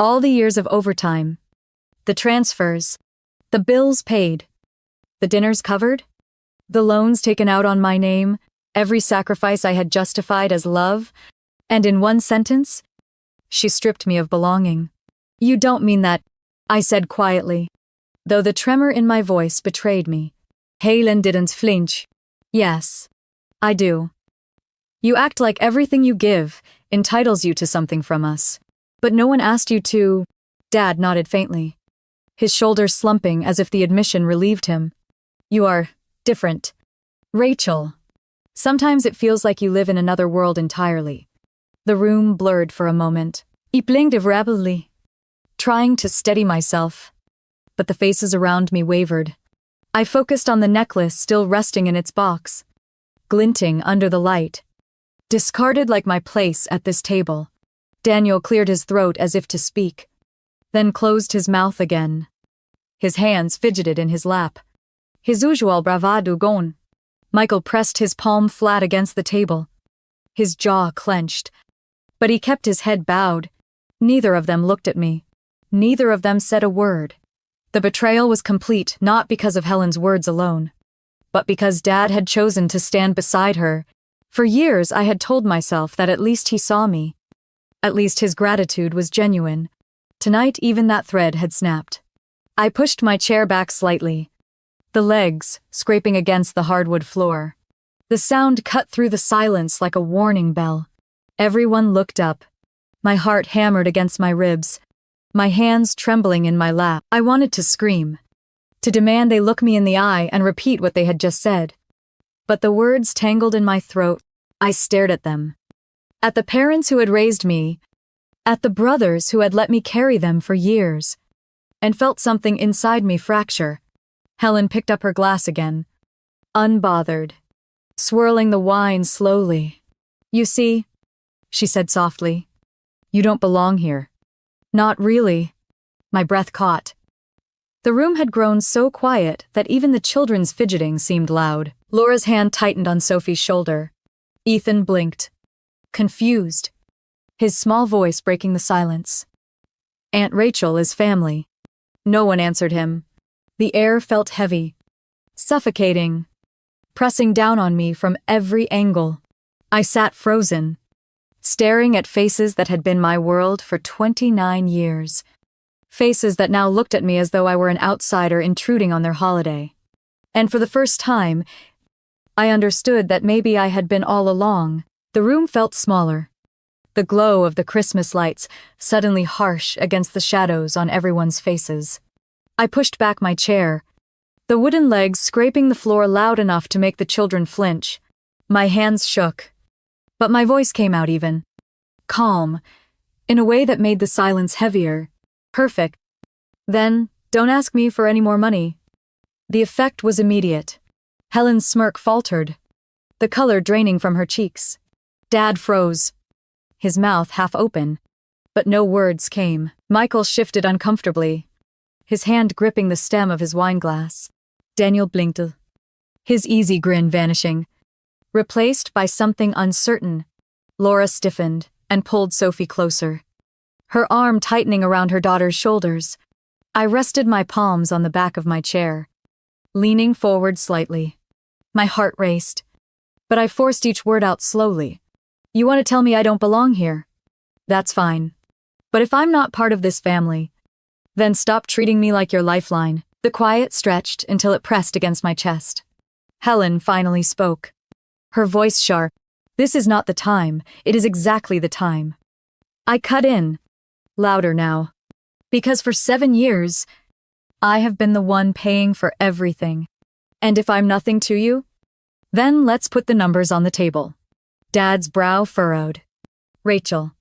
All the years of overtime, the transfers, the bills paid, the dinners covered, the loans taken out on my name, every sacrifice I had justified as love, and in one sentence, she stripped me of belonging. You don't mean that, I said quietly, though the tremor in my voice betrayed me. Helen didn't flinch. Yes, I do. You act like everything you give entitles you to something from us. But no one asked you to. Dad nodded faintly, his shoulders slumping as if the admission relieved him. You are different. Rachel Sometimes it feels like you live in another world entirely. The room blurred for a moment. I blinked rapidly, trying to steady myself, but the faces around me wavered. I focused on the necklace still resting in its box, glinting under the light. Discarded like my place at this table. Daniel cleared his throat as if to speak, then closed his mouth again. His hands fidgeted in his lap. His usual bravado gone. Michael pressed his palm flat against the table. His jaw clenched, but he kept his head bowed. Neither of them looked at me. Neither of them said a word. The betrayal was complete not because of Helen's words alone, but because Dad had chosen to stand beside her. For years I had told myself that at least he saw me. At least his gratitude was genuine. Tonight even that thread had snapped. I pushed my chair back slightly, the legs scraping against the hardwood floor. The sound cut through the silence like a warning bell. Everyone looked up. My heart hammered against my ribs, my hands trembling in my lap. I wanted to scream, to demand they look me in the eye and repeat what they had just said. But the words tangled in my throat. I stared at them. At the parents who had raised me, at the brothers who had let me carry them for years, and felt something inside me fracture. Helen picked up her glass again, unbothered, swirling the wine slowly. You see, she said softly, you don't belong here. Not really. My breath caught. The room had grown so quiet that even the children's fidgeting seemed loud. Laura's hand tightened on Sophie's shoulder. Ethan blinked, confused, his small voice breaking the silence. Aunt Rachel is family. No one answered him. The air felt heavy, suffocating, pressing down on me from every angle. I sat frozen, staring at faces that had been my world for 29 years. Faces that now looked at me as though I were an outsider intruding on their holiday. And for the first time, I understood that maybe I had been all along. The room felt smaller. The glow of the Christmas lights suddenly harsh against the shadows on everyone's faces. I pushed back my chair, the wooden legs scraping the floor loud enough to make the children flinch. My hands shook, but my voice came out even, calm, in a way that made the silence heavier. Perfect. Then, don't ask me for any more money. The effect was immediate. Helen's smirk faltered, the color draining from her cheeks. Dad froze, his mouth half open, but no words came. Michael shifted uncomfortably, his hand gripping the stem of his wineglass. Daniel blinked, his easy grin vanishing, replaced by something uncertain. Laura stiffened and pulled Sophie closer, her arm tightening around her daughter's shoulders. I rested my palms on the back of my chair, leaning forward slightly. My heart raced, but I forced each word out slowly. You want to tell me I don't belong here? That's fine. But if I'm not part of this family, then stop treating me like your lifeline. The quiet stretched until it pressed against my chest. Helen finally spoke, her voice sharp. This is not the time. It is exactly the time. I cut in, louder now, because for 7 years, I have been the one paying for everything. And if I'm nothing to you, then let's put the numbers on the table. Dad's brow furrowed. Rachel,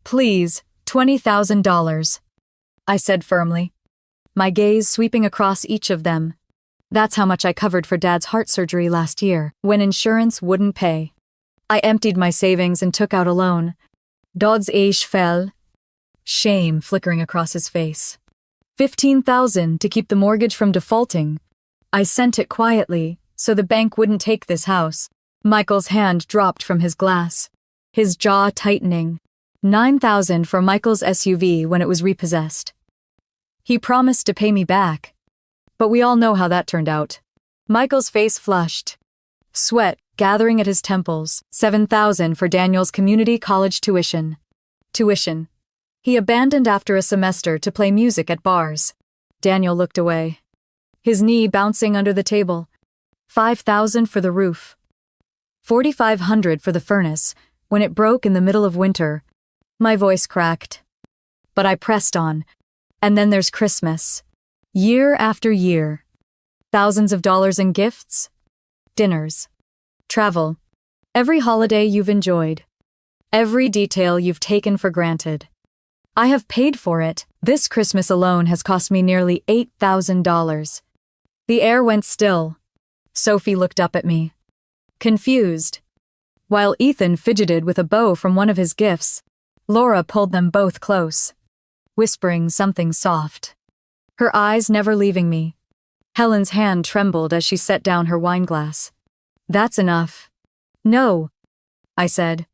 please, $20,000. I said firmly, my gaze sweeping across each of them. That's how much I covered for Dad's heart surgery last year, when insurance wouldn't pay. I emptied my savings and took out a loan. Dodds Aish fell, shame flickering across his face. $15,000 to keep the mortgage from defaulting. I sent it quietly, so the bank wouldn't take this house. Michael's hand dropped from his glass, his jaw tightening. $9,000 for Michael's SUV when it was repossessed. He promised to pay me back, but we all know how that turned out. Michael's face flushed, sweat gathering at his temples. $7,000 for Daniel's community college tuition. Tuition he abandoned after a semester to play music at bars. Daniel looked away, his knee bouncing under the table. $5,000 for the roof. $4,500 for the furnace when it broke in the middle of winter. My voice cracked, but I pressed on. And then there's Christmas. Year after year. Thousands of dollars in gifts, dinners, travel, Every holiday you've enjoyed. Every detail you've taken for granted. I have paid for it. This Christmas alone has cost me nearly $8,000. The air went still. Sophie looked up at me, confused. While Ethan fidgeted with a bow from one of his gifts, Laura pulled them both close, whispering something soft. Her eyes never leaving me. Helen's hand trembled as she set down her wineglass. That's enough. No, I said,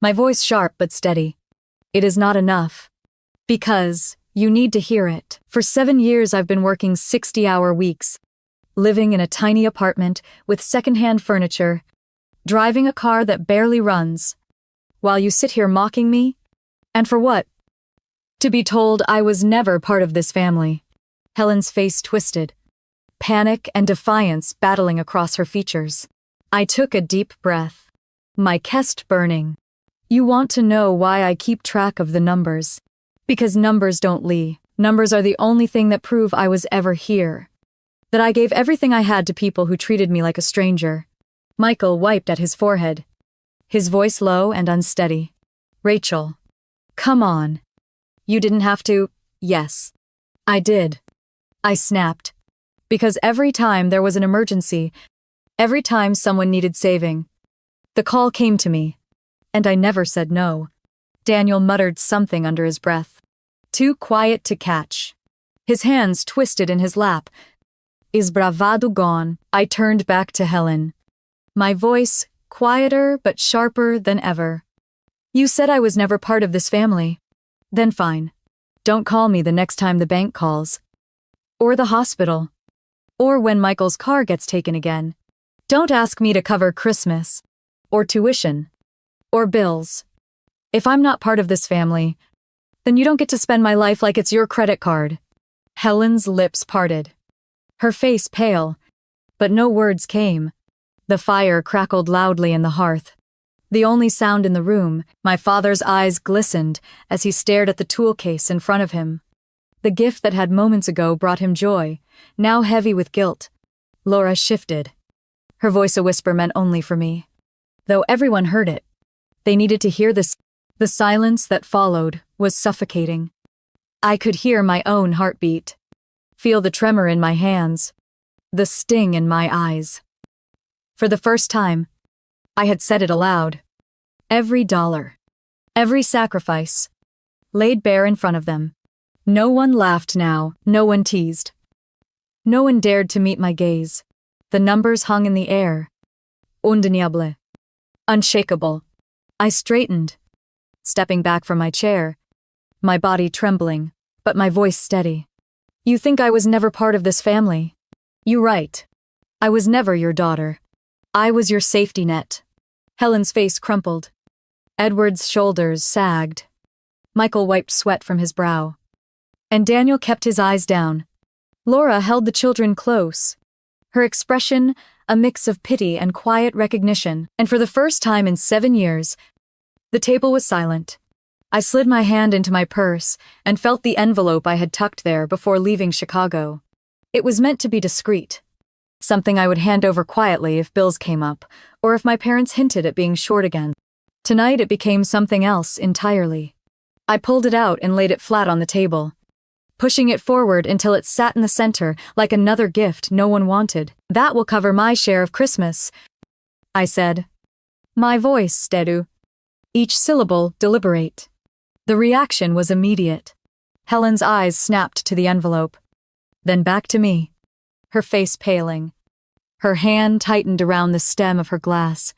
my voice sharp but steady. It is not enough. Because you need to hear it. For 7 years I've been working 60-hour weeks, living in a tiny apartment with secondhand furniture, driving a car that barely runs, while you sit here mocking me? And for what? To be told I was never part of this family. Helen's face twisted, panic and defiance battling across her features. I took a deep breath, my chest burning. You want to know why I keep track of the numbers? Because numbers don't lie. Numbers are the only thing that prove I was ever here. That I gave everything I had to people who treated me like a stranger. Michael wiped at his forehead, his voice low and unsteady. Rachel, come on. You didn't have to. Yes, I did. I snapped. Because every time there was an emergency, every time someone needed saving, the call came to me. And I never said no. Daniel muttered something under his breath. Too quiet to catch. His hands twisted in his lap. Is bravado gone? I turned back to Helen. My voice, quieter but sharper than ever. You said I was never part of this family. Then fine. Don't call me the next time the bank calls. Or the hospital. Or when Michael's car gets taken again. Don't ask me to cover Christmas. Or tuition. Or bills. If I'm not part of this family, then you don't get to spend my life like it's your credit card. Helen's lips parted. Her face pale, but no words came. The fire crackled loudly in the hearth. The only sound in the room, my father's eyes glistened as he stared at the tool case in front of him. The gift that had moments ago brought him joy, now heavy with guilt. Laura shifted. Her voice a whisper meant only for me. Though everyone heard it, they needed to hear this. The silence that followed was suffocating. I could hear my own heartbeat, feel the tremor in my hands, the sting in my eyes. For the first time, I had said it aloud. Every dollar, every sacrifice, laid bare in front of them. No one laughed now, no one teased. No one dared to meet my gaze. The numbers hung in the air. Undeniable. Unshakable. I straightened, stepping back from my chair, my body trembling, but my voice steady. You think I was never part of this family? You right. I was never your daughter. I was your safety net. Helen's face crumpled. Edward's shoulders sagged. Michael wiped sweat from his brow. And Daniel kept his eyes down. Laura held the children close. Her expression, a mix of pity and quiet recognition, and for the first time in 7 years, the table was silent. I slid my hand into my purse and felt the envelope I had tucked there before leaving Chicago. It was meant to be discreet. Something I would hand over quietly if bills came up, or if my parents hinted at being short again. Tonight it became something else entirely. I pulled it out and laid it flat on the table, pushing it forward until it sat in the center like another gift no one wanted. That will cover my share of Christmas, I said. My voice steady. Each syllable deliberate. The reaction was immediate. Helen's eyes snapped to the envelope, then back to me, her face paling. Her hand tightened around the stem of her glass,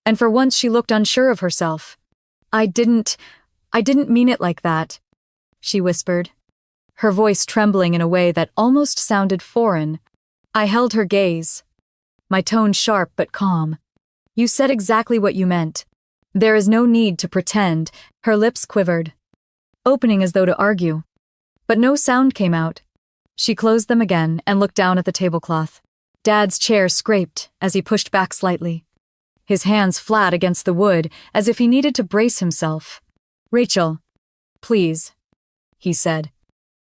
and for once she looked unsure of herself. I didn't mean it like that, she whispered, her voice trembling in a way that almost sounded foreign. I held her gaze, my tone sharp but calm. You said exactly what you meant. There is no need to pretend. Her lips quivered, opening as though to argue. But no sound came out. She closed them again and looked down at the tablecloth. Dad's chair scraped as he pushed back slightly, his hands flat against the wood as if he needed to brace himself. Rachel, please, he said,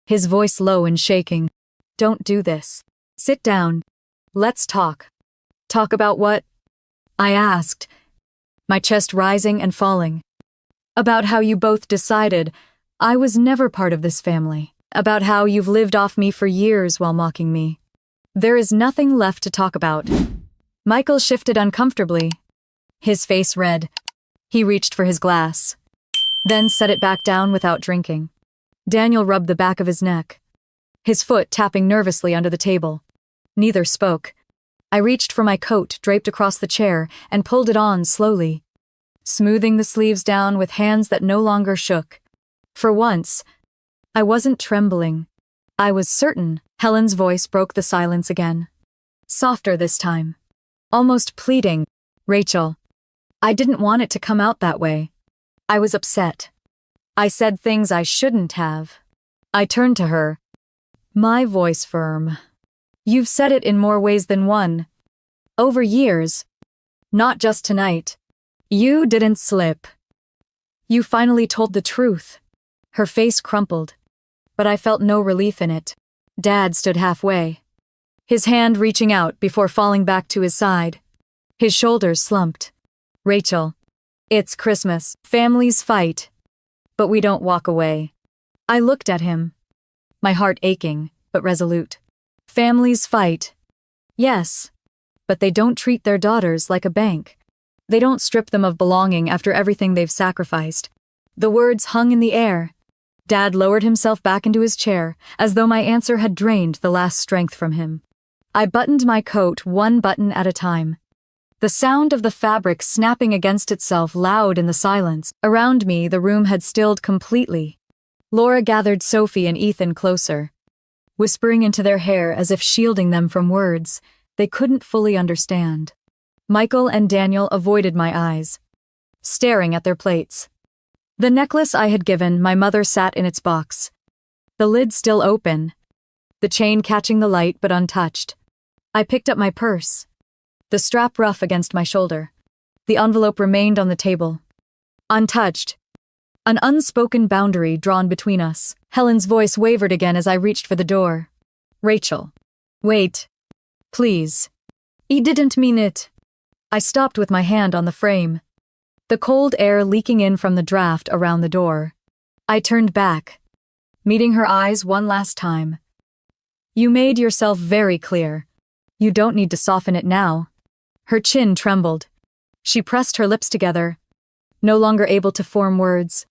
his voice low and shaking. Don't do this. Sit down. Let's talk. Talk about what? I asked, my chest rising and falling. About how you both decided I was never part of this family. About how you've lived off me for years while mocking me. There is nothing left to talk about. Michael shifted uncomfortably, his face red. He reached for his glass, then set it back down without drinking. Daniel rubbed the back of his neck, his foot tapping nervously under the table. Neither spoke. I reached for my coat draped across the chair and pulled it on slowly, smoothing the sleeves down with hands that no longer shook. For once, I wasn't trembling. I was certain. Helen's voice broke the silence again. Softer this time. Almost pleading. Rachel. I didn't want it to come out that way. I was upset. I said things I shouldn't have. I turned to her. My voice firm. You've said it in more ways than one. Over years. Not just tonight. You didn't slip. You finally told the truth. Her face crumpled, but I felt no relief in it. Dad stood halfway, his hand reaching out before falling back to his side. His shoulders slumped. Rachel, it's Christmas. Families fight, but we don't walk away. I looked at him, my heart aching, but resolute. Families fight. Yes, but they don't treat their daughters like a bank. They don't strip them of belonging after everything they've sacrificed. The words hung in the air. Dad lowered himself back into his chair, as though my answer had drained the last strength from him. I buttoned my coat one button at a time. The sound of the fabric snapping against itself loud in the silence. Around me, the room had stilled completely. Laura gathered Sophie and Ethan closer, whispering into their hair as if shielding them from words they couldn't fully understand. Michael and Daniel avoided my eyes, staring at their plates. The necklace I had given my mother sat in its box, the lid still open, the chain catching the light but untouched. I picked up my purse, the strap rough against my shoulder. The envelope remained on the table, untouched, an unspoken boundary drawn between us. Helen's voice wavered again as I reached for the door. Rachel. Wait. Please. He didn't mean it. I stopped with my hand on the frame, the cold air leaking in from the draft around the door. I turned back, meeting her eyes one last time. You made yourself very clear. You don't need to soften it now. Her chin trembled. She pressed her lips together, no longer able to form words.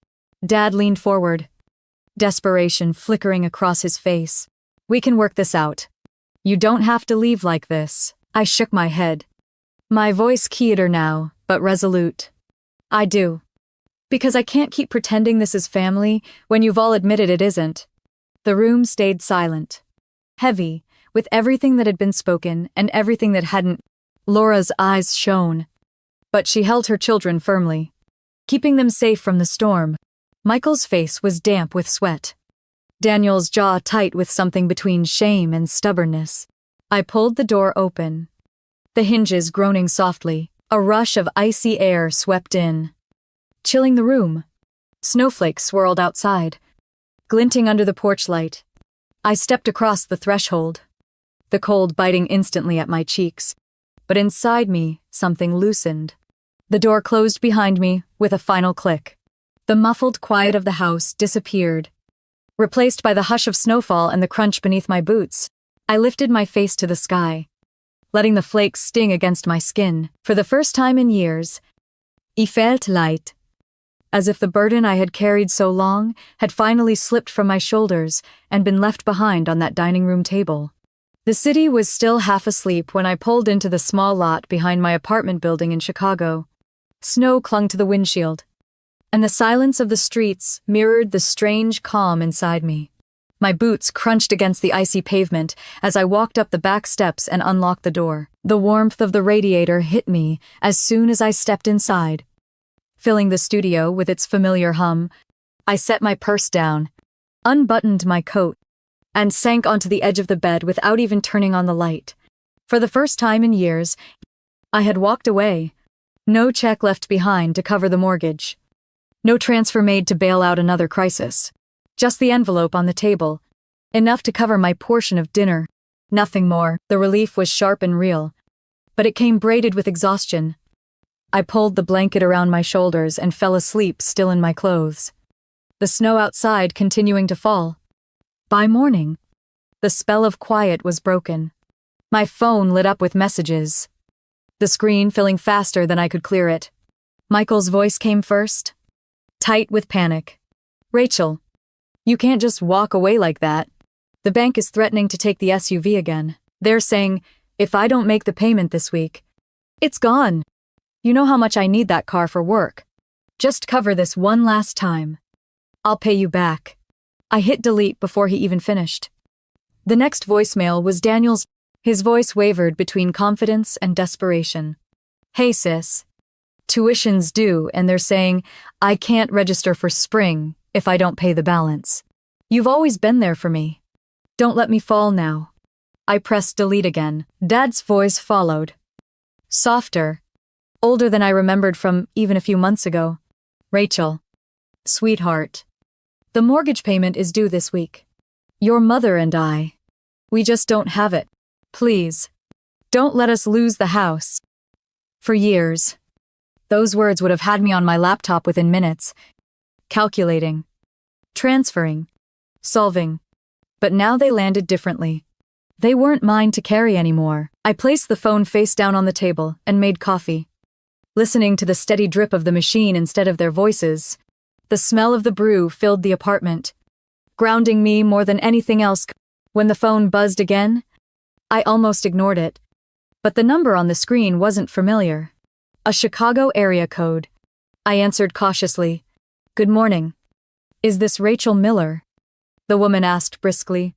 Dad leaned forward, desperation flickering across his face. We can work this out. You don't have to leave like this. I shook my head, my voice keener now, but resolute. I do. Because I can't keep pretending this is family when you've all admitted it isn't. The room stayed silent, heavy, with everything that had been spoken and everything that hadn't. Laura's eyes shone, but she held her children firmly, keeping them safe from the storm. Michael's face was damp with sweat, Daniel's jaw tight with something between shame and stubbornness. I pulled the door open, the hinges groaning softly. A rush of icy air swept in, chilling the room. Snowflakes swirled outside, glinting under the porch light. I stepped across the threshold, the cold biting instantly at my cheeks. But inside me, something loosened. The door closed behind me with a final click. The muffled quiet of the house disappeared, replaced by the hush of snowfall and the crunch beneath my boots. I lifted my face to the sky, letting the flakes sting against my skin. For the first time in years, I felt light, as if the burden I had carried so long had finally slipped from my shoulders and been left behind on that dining room table. The city was still half asleep when I pulled into the small lot behind my apartment building in Chicago. Snow clung to the windshield, and the silence of the streets mirrored the strange calm inside me. My boots crunched against the icy pavement as I walked up the back steps and unlocked the door. The warmth of the radiator hit me as soon as I stepped inside. Filling the studio with its familiar hum, I set my purse down, unbuttoned my coat, and sank onto the edge of the bed without even turning on the light. For the first time in years, I had walked away. No check left behind to cover the mortgage. No transfer made to bail out another crisis. Just the envelope on the table, enough to cover my portion of dinner. Nothing more. The relief was sharp and real, but it came braided with exhaustion. I pulled the blanket around my shoulders and fell asleep still in my clothes. The snow outside continuing to fall. By morning, the spell of quiet was broken. My phone lit up with messages, the screen filling faster than I could clear it. Michael's voice came first, tight with panic. "Rachel, you can't just walk away like that. The bank is threatening to take the SUV again. They're saying, if I don't make the payment this week, it's gone. You know how much I need that car for work. Just cover this one last time. I'll pay you back." I hit delete before he even finished. The next voicemail was Daniel's. His voice wavered between confidence and desperation. "Hey sis, tuition's due and they're saying I can't register for spring if I don't pay the balance. You've always been there for me. Don't let me fall now." I pressed delete again. Dad's voice followed. Softer, older than I remembered from even a few months ago. "Rachel, sweetheart, the mortgage payment is due this week. Your mother and we just don't have it. Please, don't let us lose the house." For years, those words would have had me on my laptop within minutes, calculating, transferring, solving. But now they landed differently. They weren't mine to carry anymore. I placed the phone face down on the table and made coffee. Listening to the steady drip of the machine instead of their voices, the smell of the brew filled the apartment, grounding me more than anything else. When the phone buzzed again, I almost ignored it. But the number on the screen wasn't familiar. A Chicago area code. I answered cautiously. "Good morning. Is this Rachel Miller?" The woman asked briskly.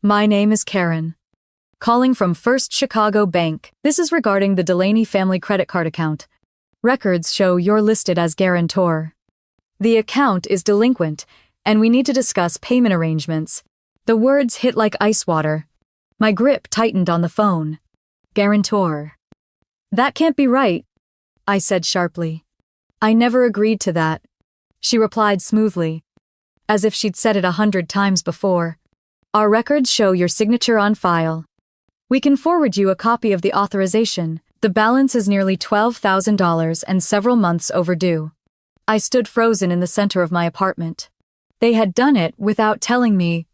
"My name is Karen. Calling from First Chicago Bank. This is regarding the Delaney family credit card account. Records show you're listed as guarantor. The account is delinquent, and we need to discuss payment arrangements." The words hit like ice water. My grip tightened on the phone. "Guarantor. That can't be right," I said sharply. "I never agreed to that." She replied smoothly, as if she'd said it 100 times before. "Our records show your signature on file. We can forward you a copy of the authorization. The balance is nearly $12,000 and several months overdue." I stood frozen in the center of my apartment. They had done it without telling me.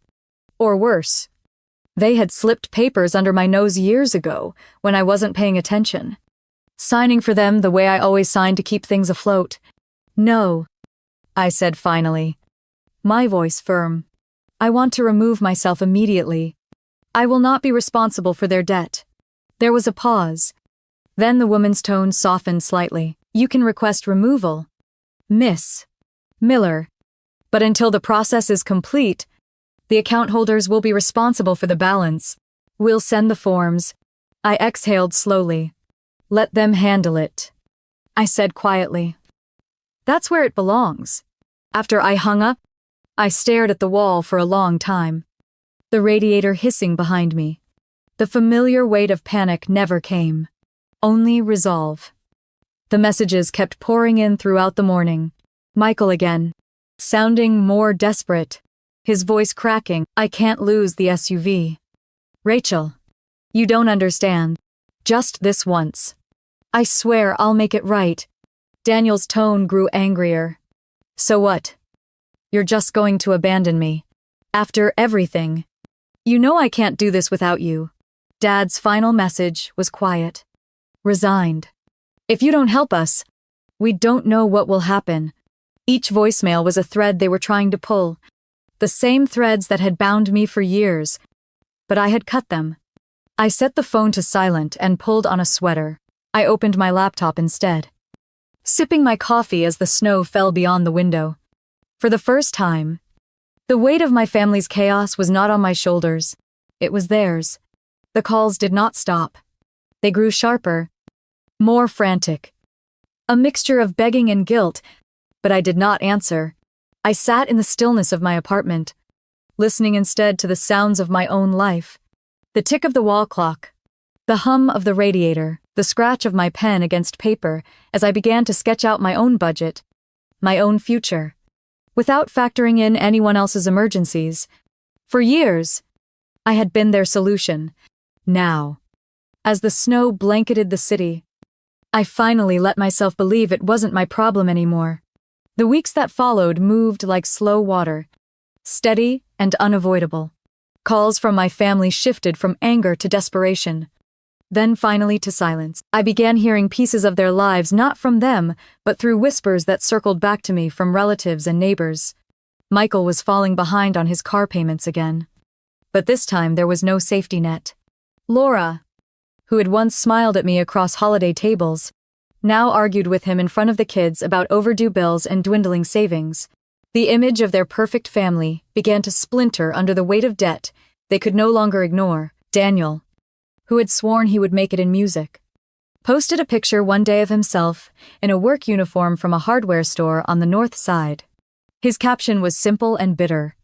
Or worse, they had slipped papers under my nose years ago when I wasn't paying attention. Signing for them the way I always signed to keep things afloat. "No," I said finally, my voice firm. "I want to remove myself immediately. I will not be responsible for their debt." There was a pause. Then the woman's tone softened slightly. "You can request removal, Miss Miller. But until the process is complete, the account holders will be responsible for the balance. We'll send the forms." I exhaled slowly. "Let them handle it," I said quietly. "That's where it belongs." After I hung up, I stared at the wall for a long time. The radiator hissing behind me. The familiar weight of panic never came. Only resolve. The messages kept pouring in throughout the morning. Michael again, sounding more desperate, his voice cracking. "I can't lose the SUV. Rachel, you don't understand. Just this once. I swear I'll make it right." Daniel's tone grew angrier. "So what? You're just going to abandon me? After everything? You know I can't do this without you." Dad's final message was quiet. "Resigned. If you don't help us, we don't know what will happen." Each voicemail was a thread they were trying to pull. The same threads that had bound me for years. But I had cut them. I set the phone to silent and pulled on a sweater. I opened my laptop instead, sipping my coffee as the snow fell beyond the window. For the first time, the weight of my family's chaos was not on my shoulders. It was theirs. The calls did not stop. They grew sharper, more frantic. A mixture of begging and guilt, but I did not answer. I sat in the stillness of my apartment, listening instead to the sounds of my own life. The tick of the wall clock, the hum of the radiator, the scratch of my pen against paper as I began to sketch out my own budget, my own future, without factoring in anyone else's emergencies. For years, I had been their solution. Now, as the snow blanketed the city, I finally let myself believe it wasn't my problem anymore. The weeks that followed moved like slow water, steady and unavoidable. Calls from my family shifted from anger to desperation, then finally to silence. I began hearing pieces of their lives not from them, but through whispers that circled back to me from relatives and neighbors. Michael was falling behind on his car payments again. But this time there was no safety net. Laura, who had once smiled at me across holiday tables, now argued with him in front of the kids about overdue bills and dwindling savings. The image of their perfect family began to splinter under the weight of debt they could no longer ignore. Daniel, who had sworn he would make it in music, posted a picture one day of himself in a work uniform from a hardware store on the north side. His caption was simple and bitter.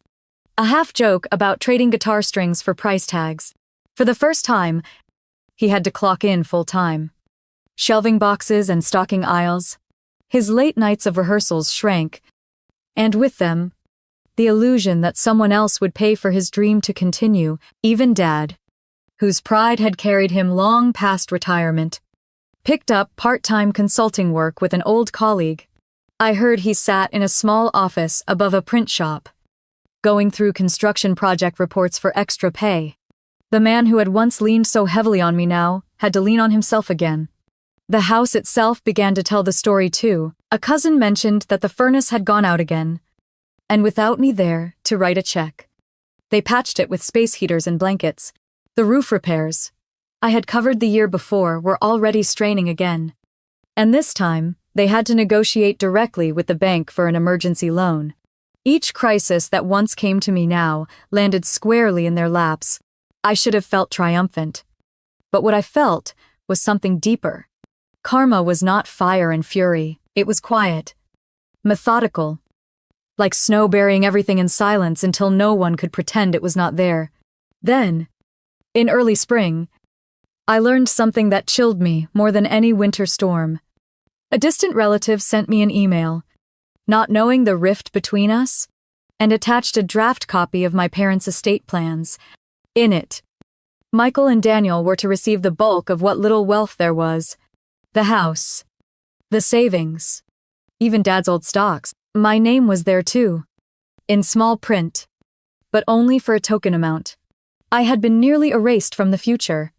A half-joke about trading guitar strings for price tags. For the first time, he had to clock in full-time. Shelving boxes and stocking aisles. His late nights of rehearsals shrank, and with them, the illusion that someone else would pay for his dream to continue. Even Dad, whose pride had carried him long past retirement, picked up part-time consulting work with an old colleague. I heard he sat in a small office above a print shop, going through construction project reports for extra pay. The man who had once leaned so heavily on me now had to lean on himself again. The house itself began to tell the story too. A cousin mentioned that the furnace had gone out again, and without me there to write a check. They patched it with space heaters and blankets. The roof repairs I had covered the year before were already straining again. And this time, they had to negotiate directly with the bank for an emergency loan. Each crisis that once came to me now landed squarely in their laps. I should have felt triumphant. But what I felt was something deeper. Karma was not fire and fury, it was quiet, methodical, like snow burying everything in silence until no one could pretend it was not there. Then, in early spring, I learned something that chilled me more than any winter storm. A distant relative sent me an email, not knowing the rift between us, and attached a draft copy of my parents' estate plans. In it, Michael and Daniel were to receive the bulk of what little wealth there was. The house, the savings, even Dad's old stocks. My name was there too, in small print, but only for a token amount. I had been nearly erased from the future,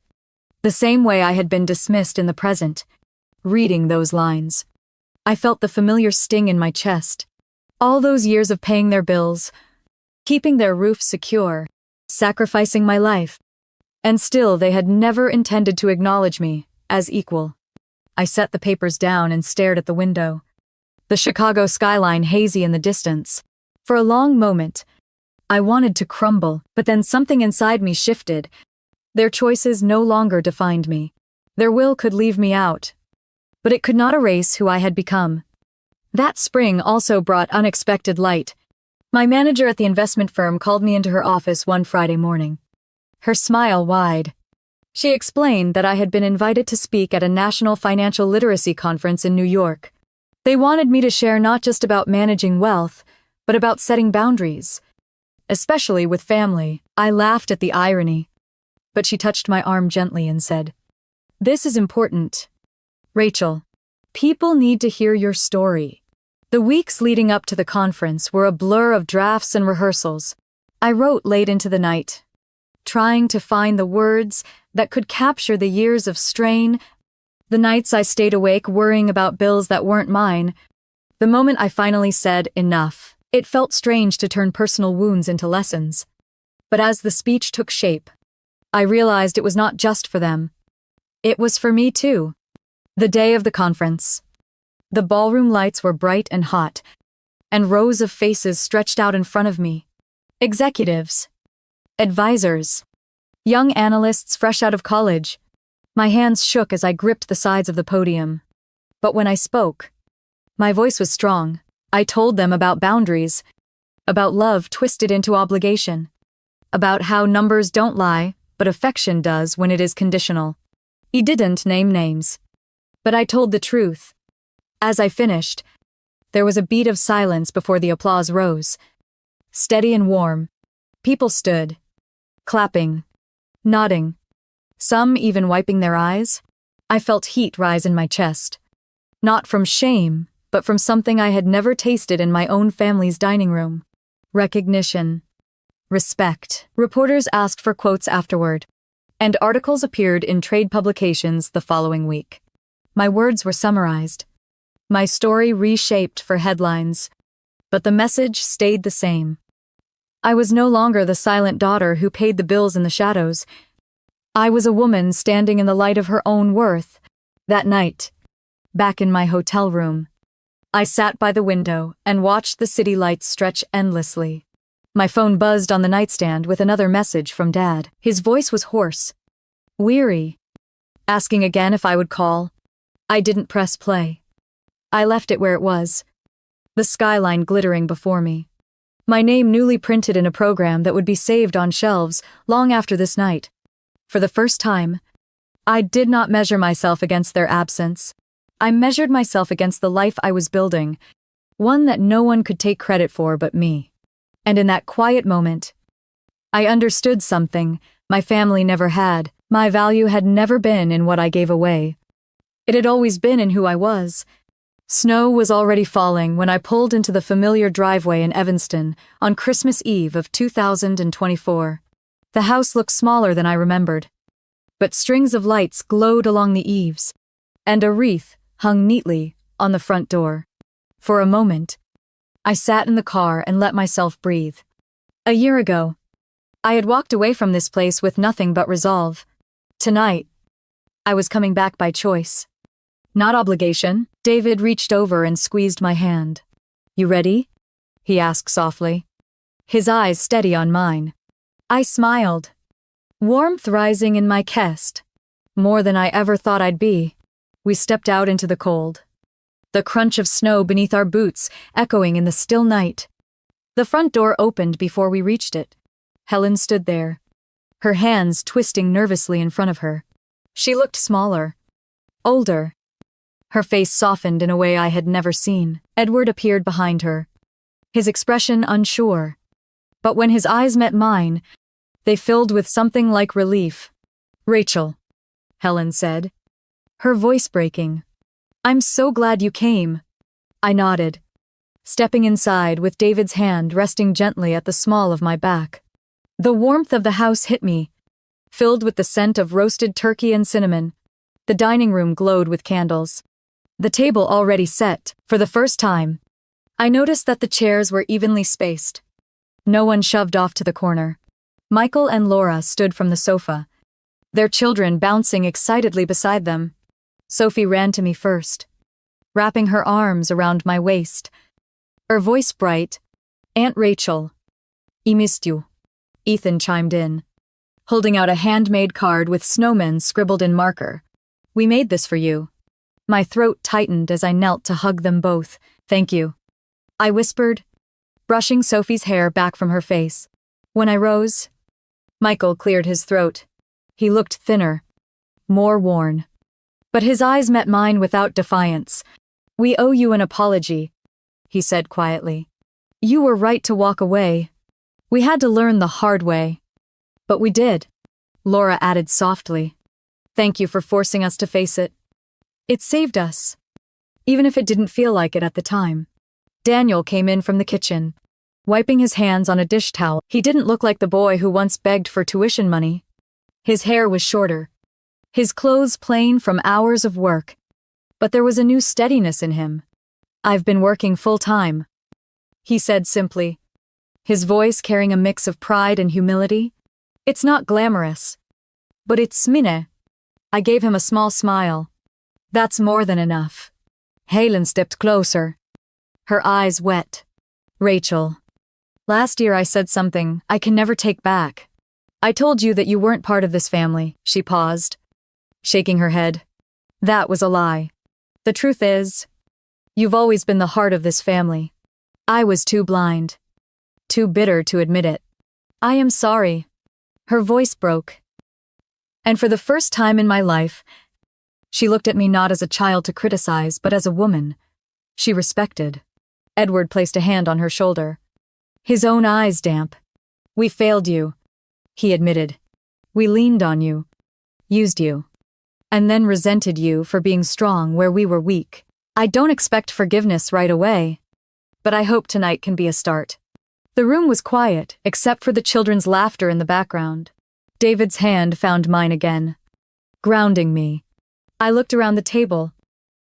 the same way I had been dismissed in the present. Reading those lines, I felt the familiar sting in my chest. All those years of paying their bills, keeping their roof secure, sacrificing my life, and still they had never intended to acknowledge me as equal. I set the papers down and stared at the window, the Chicago skyline hazy in the distance. For a long moment, I wanted to crumble, but then something inside me shifted. Their choices no longer defined me. Their will could leave me out, but it could not erase who I had become. That spring also brought unexpected light. My manager at the investment firm called me into her office one Friday morning, her smile wide. She explained that I had been invited to speak at a national financial literacy conference in New York. They wanted me to share not just about managing wealth, but about setting boundaries, especially with family. I laughed at the irony, but she touched my arm gently and said, "This is important, Rachel. People need to hear your story." The weeks leading up to the conference were a blur of drafts and rehearsals. I wrote late into the night, trying to find the words that could capture the years of strain. The nights I stayed awake worrying about bills that weren't mine. The moment I finally said enough, it felt strange to turn personal wounds into lessons. But as the speech took shape, I realized it was not just for them. It was for me too. The day of the conference. The ballroom lights were bright and hot, and rows of faces stretched out in front of me. Executives, advisors, young analysts fresh out of college. My hands shook as I gripped the sides of the podium. But when I spoke, my voice was strong. I told them about boundaries, about love twisted into obligation, about how numbers don't lie, but affection does when it is conditional. He didn't name names, but I told the truth. As I finished, there was a beat of silence before the applause rose. Steady and warm. People stood, clapping, nodding, some even wiping their eyes. I felt heat rise in my chest. Not from shame, but from something I had never tasted in my own family's dining room. Recognition. Respect. Reporters asked for quotes afterward, and articles appeared in trade publications the following week. My words were summarized. My story reshaped for headlines, but the message stayed the same. I was no longer the silent daughter who paid the bills in the shadows. I was a woman standing in the light of her own worth. That night, back in my hotel room, I sat by the window and watched the city lights stretch endlessly. My phone buzzed on the nightstand with another message from Dad. His voice was hoarse, weary, asking again if I would call. I didn't press play. I left it where it was, the skyline glittering before me. My name newly printed in a program that would be saved on shelves long after this night. For the first time, I did not measure myself against their absence. I measured myself against the life I was building, one that no one could take credit for but me. And in that quiet moment, I understood something my family never had. My value had never been in what I gave away. It had always been in who I was. Snow was already falling when I pulled into the familiar driveway in Evanston on Christmas Eve of 2024. The house looked smaller than I remembered, but strings of lights glowed along the eaves, and a wreath hung neatly on the front door. For a moment, I sat in the car and let myself breathe. A year ago, I had walked away from this place with nothing but resolve. Tonight, I was coming back by choice. Not obligation. David reached over and squeezed my hand. "You ready?" he asked softly, his eyes steady on mine. I smiled, warmth rising in my chest, more than I ever thought I'd be. We stepped out into the cold, the crunch of snow beneath our boots echoing in the still night. The front door opened before we reached it. Helen stood there, her hands twisting nervously in front of her. She looked smaller, older. Her face softened in a way I had never seen. Edward appeared behind her, his expression unsure. But when his eyes met mine, they filled with something like relief. "Rachel," Helen said, her voice breaking. "I'm so glad you came." I nodded, stepping inside with David's hand resting gently at the small of my back. The warmth of the house hit me, filled with the scent of roasted turkey and cinnamon. The dining room glowed with candles, the table already set. For the first time, I noticed that the chairs were evenly spaced. No one shoved off to the corner. Michael and Laura stood from the sofa, their children bouncing excitedly beside them. Sophie ran to me first, wrapping her arms around my waist, her voice bright. "Aunt Rachel, I missed you," Ethan chimed in, holding out a handmade card with snowmen scribbled in marker. "We made this for you." My throat tightened as I knelt to hug them both. "Thank you," I whispered, brushing Sophie's hair back from her face. When I rose, Michael cleared his throat. He looked thinner, more worn. But his eyes met mine without defiance. "We owe you an apology," he said quietly. "You were right to walk away. We had to learn the hard way." "But we did," Laura added softly. "Thank you for forcing us to face it. It saved us, even if it didn't feel like it at the time." Daniel came in from the kitchen, wiping his hands on a dish towel. He didn't look like the boy who once begged for tuition money. His hair was shorter, his clothes plain from hours of work, but there was a new steadiness in him. "I've been working full-time," he said simply, his voice carrying a mix of pride and humility. "It's not glamorous, but it's mine." I gave him a small smile. "That's more than enough." Helen stepped closer, her eyes wet. "Rachel, last year I said something I can never take back. I told you that you weren't part of this family." She paused, shaking her head. "That was a lie. The truth is, you've always been the heart of this family. I was too blind, too bitter to admit it. I am sorry." Her voice broke, and for the first time in my life, she looked at me not as a child to criticize, but as a woman she respected. Edward placed a hand on her shoulder, his own eyes damp. "We failed you," he admitted. "We leaned on you, used you. and then resented you for being strong where we were weak. I don't expect forgiveness right away, but I hope tonight can be a start." The room was quiet, except for the children's laughter in the background. David's hand found mine again, grounding me. I looked around the table,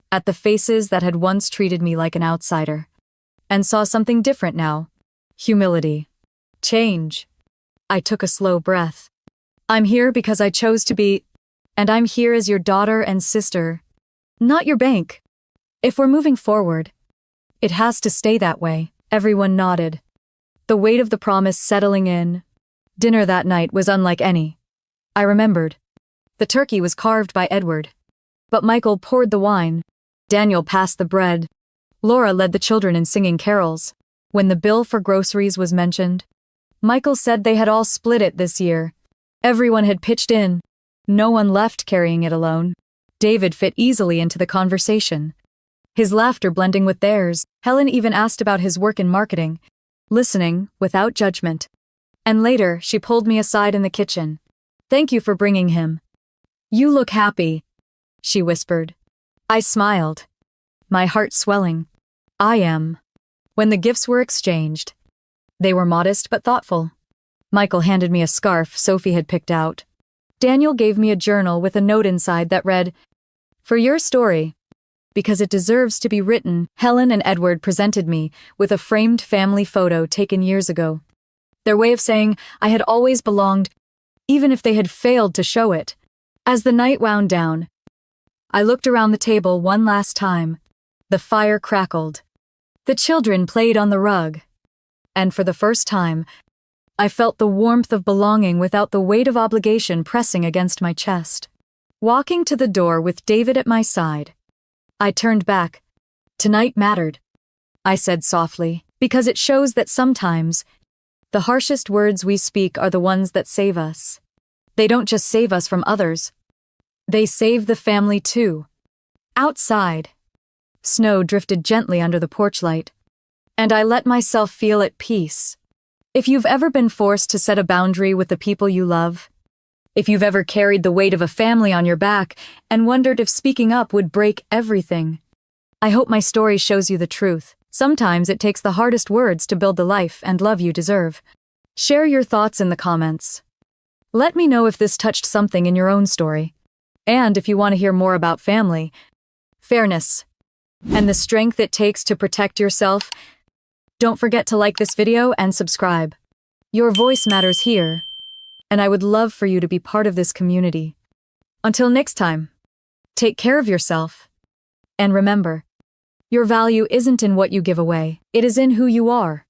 at the faces that had once treated me like an outsider, and saw something different now. Humility. Change. I took a slow breath. I'm here because I chose to be, and I'm here as your daughter and sister, not your bank. If we're moving forward, it has to stay that way. Everyone nodded, the weight of the promise settling in. Dinner that night was unlike any I remembered. The turkey was carved by Edward, but Michael poured the wine. Daniel passed the bread. Laura led the children in singing carols. When the bill for groceries was mentioned, Michael said they had all split it this year. Everyone had pitched in. No one left carrying it alone. David fit easily into the conversation, his laughter blending with theirs. Helen even asked about his work in marketing, listening without judgment. And later, she pulled me aside in the kitchen. "Thank you for bringing him. You look happy," she whispered. I smiled, my heart swelling. I am. When the gifts were exchanged, they were modest but thoughtful. Michael handed me a scarf Sophie had picked out. Daniel gave me a journal with a note inside that read, "For your story, because it deserves to be written." Helen and Edward presented me with a framed family photo taken years ago. Their way of saying I had always belonged, even if they had failed to show it. As the night wound down, I looked around the table one last time. The fire crackled. The children played on the rug. And for the first time, I felt the warmth of belonging without the weight of obligation pressing against my chest. Walking to the door with David at my side, I turned back. "Tonight mattered," I said softly, "because it shows that sometimes the harshest words we speak are the ones that save us. They don't just save us from others. They save the family too." Outside, snow drifted gently under the porch light, and I let myself feel at peace. If you've ever been forced to set a boundary with the people you love, if you've ever carried the weight of a family on your back and wondered if speaking up would break everything, I hope my story shows you the truth. Sometimes it takes the hardest words to build the life and love you deserve. Share your thoughts in the comments. Let me know if this touched something in your own story. And if you want to hear more about family, fairness, and the strength it takes to protect yourself, don't forget to like this video and subscribe. Your voice matters here, and I would love for you to be part of this community. Until next time, take care of yourself. And remember, your value isn't in what you give away, it is in who you are.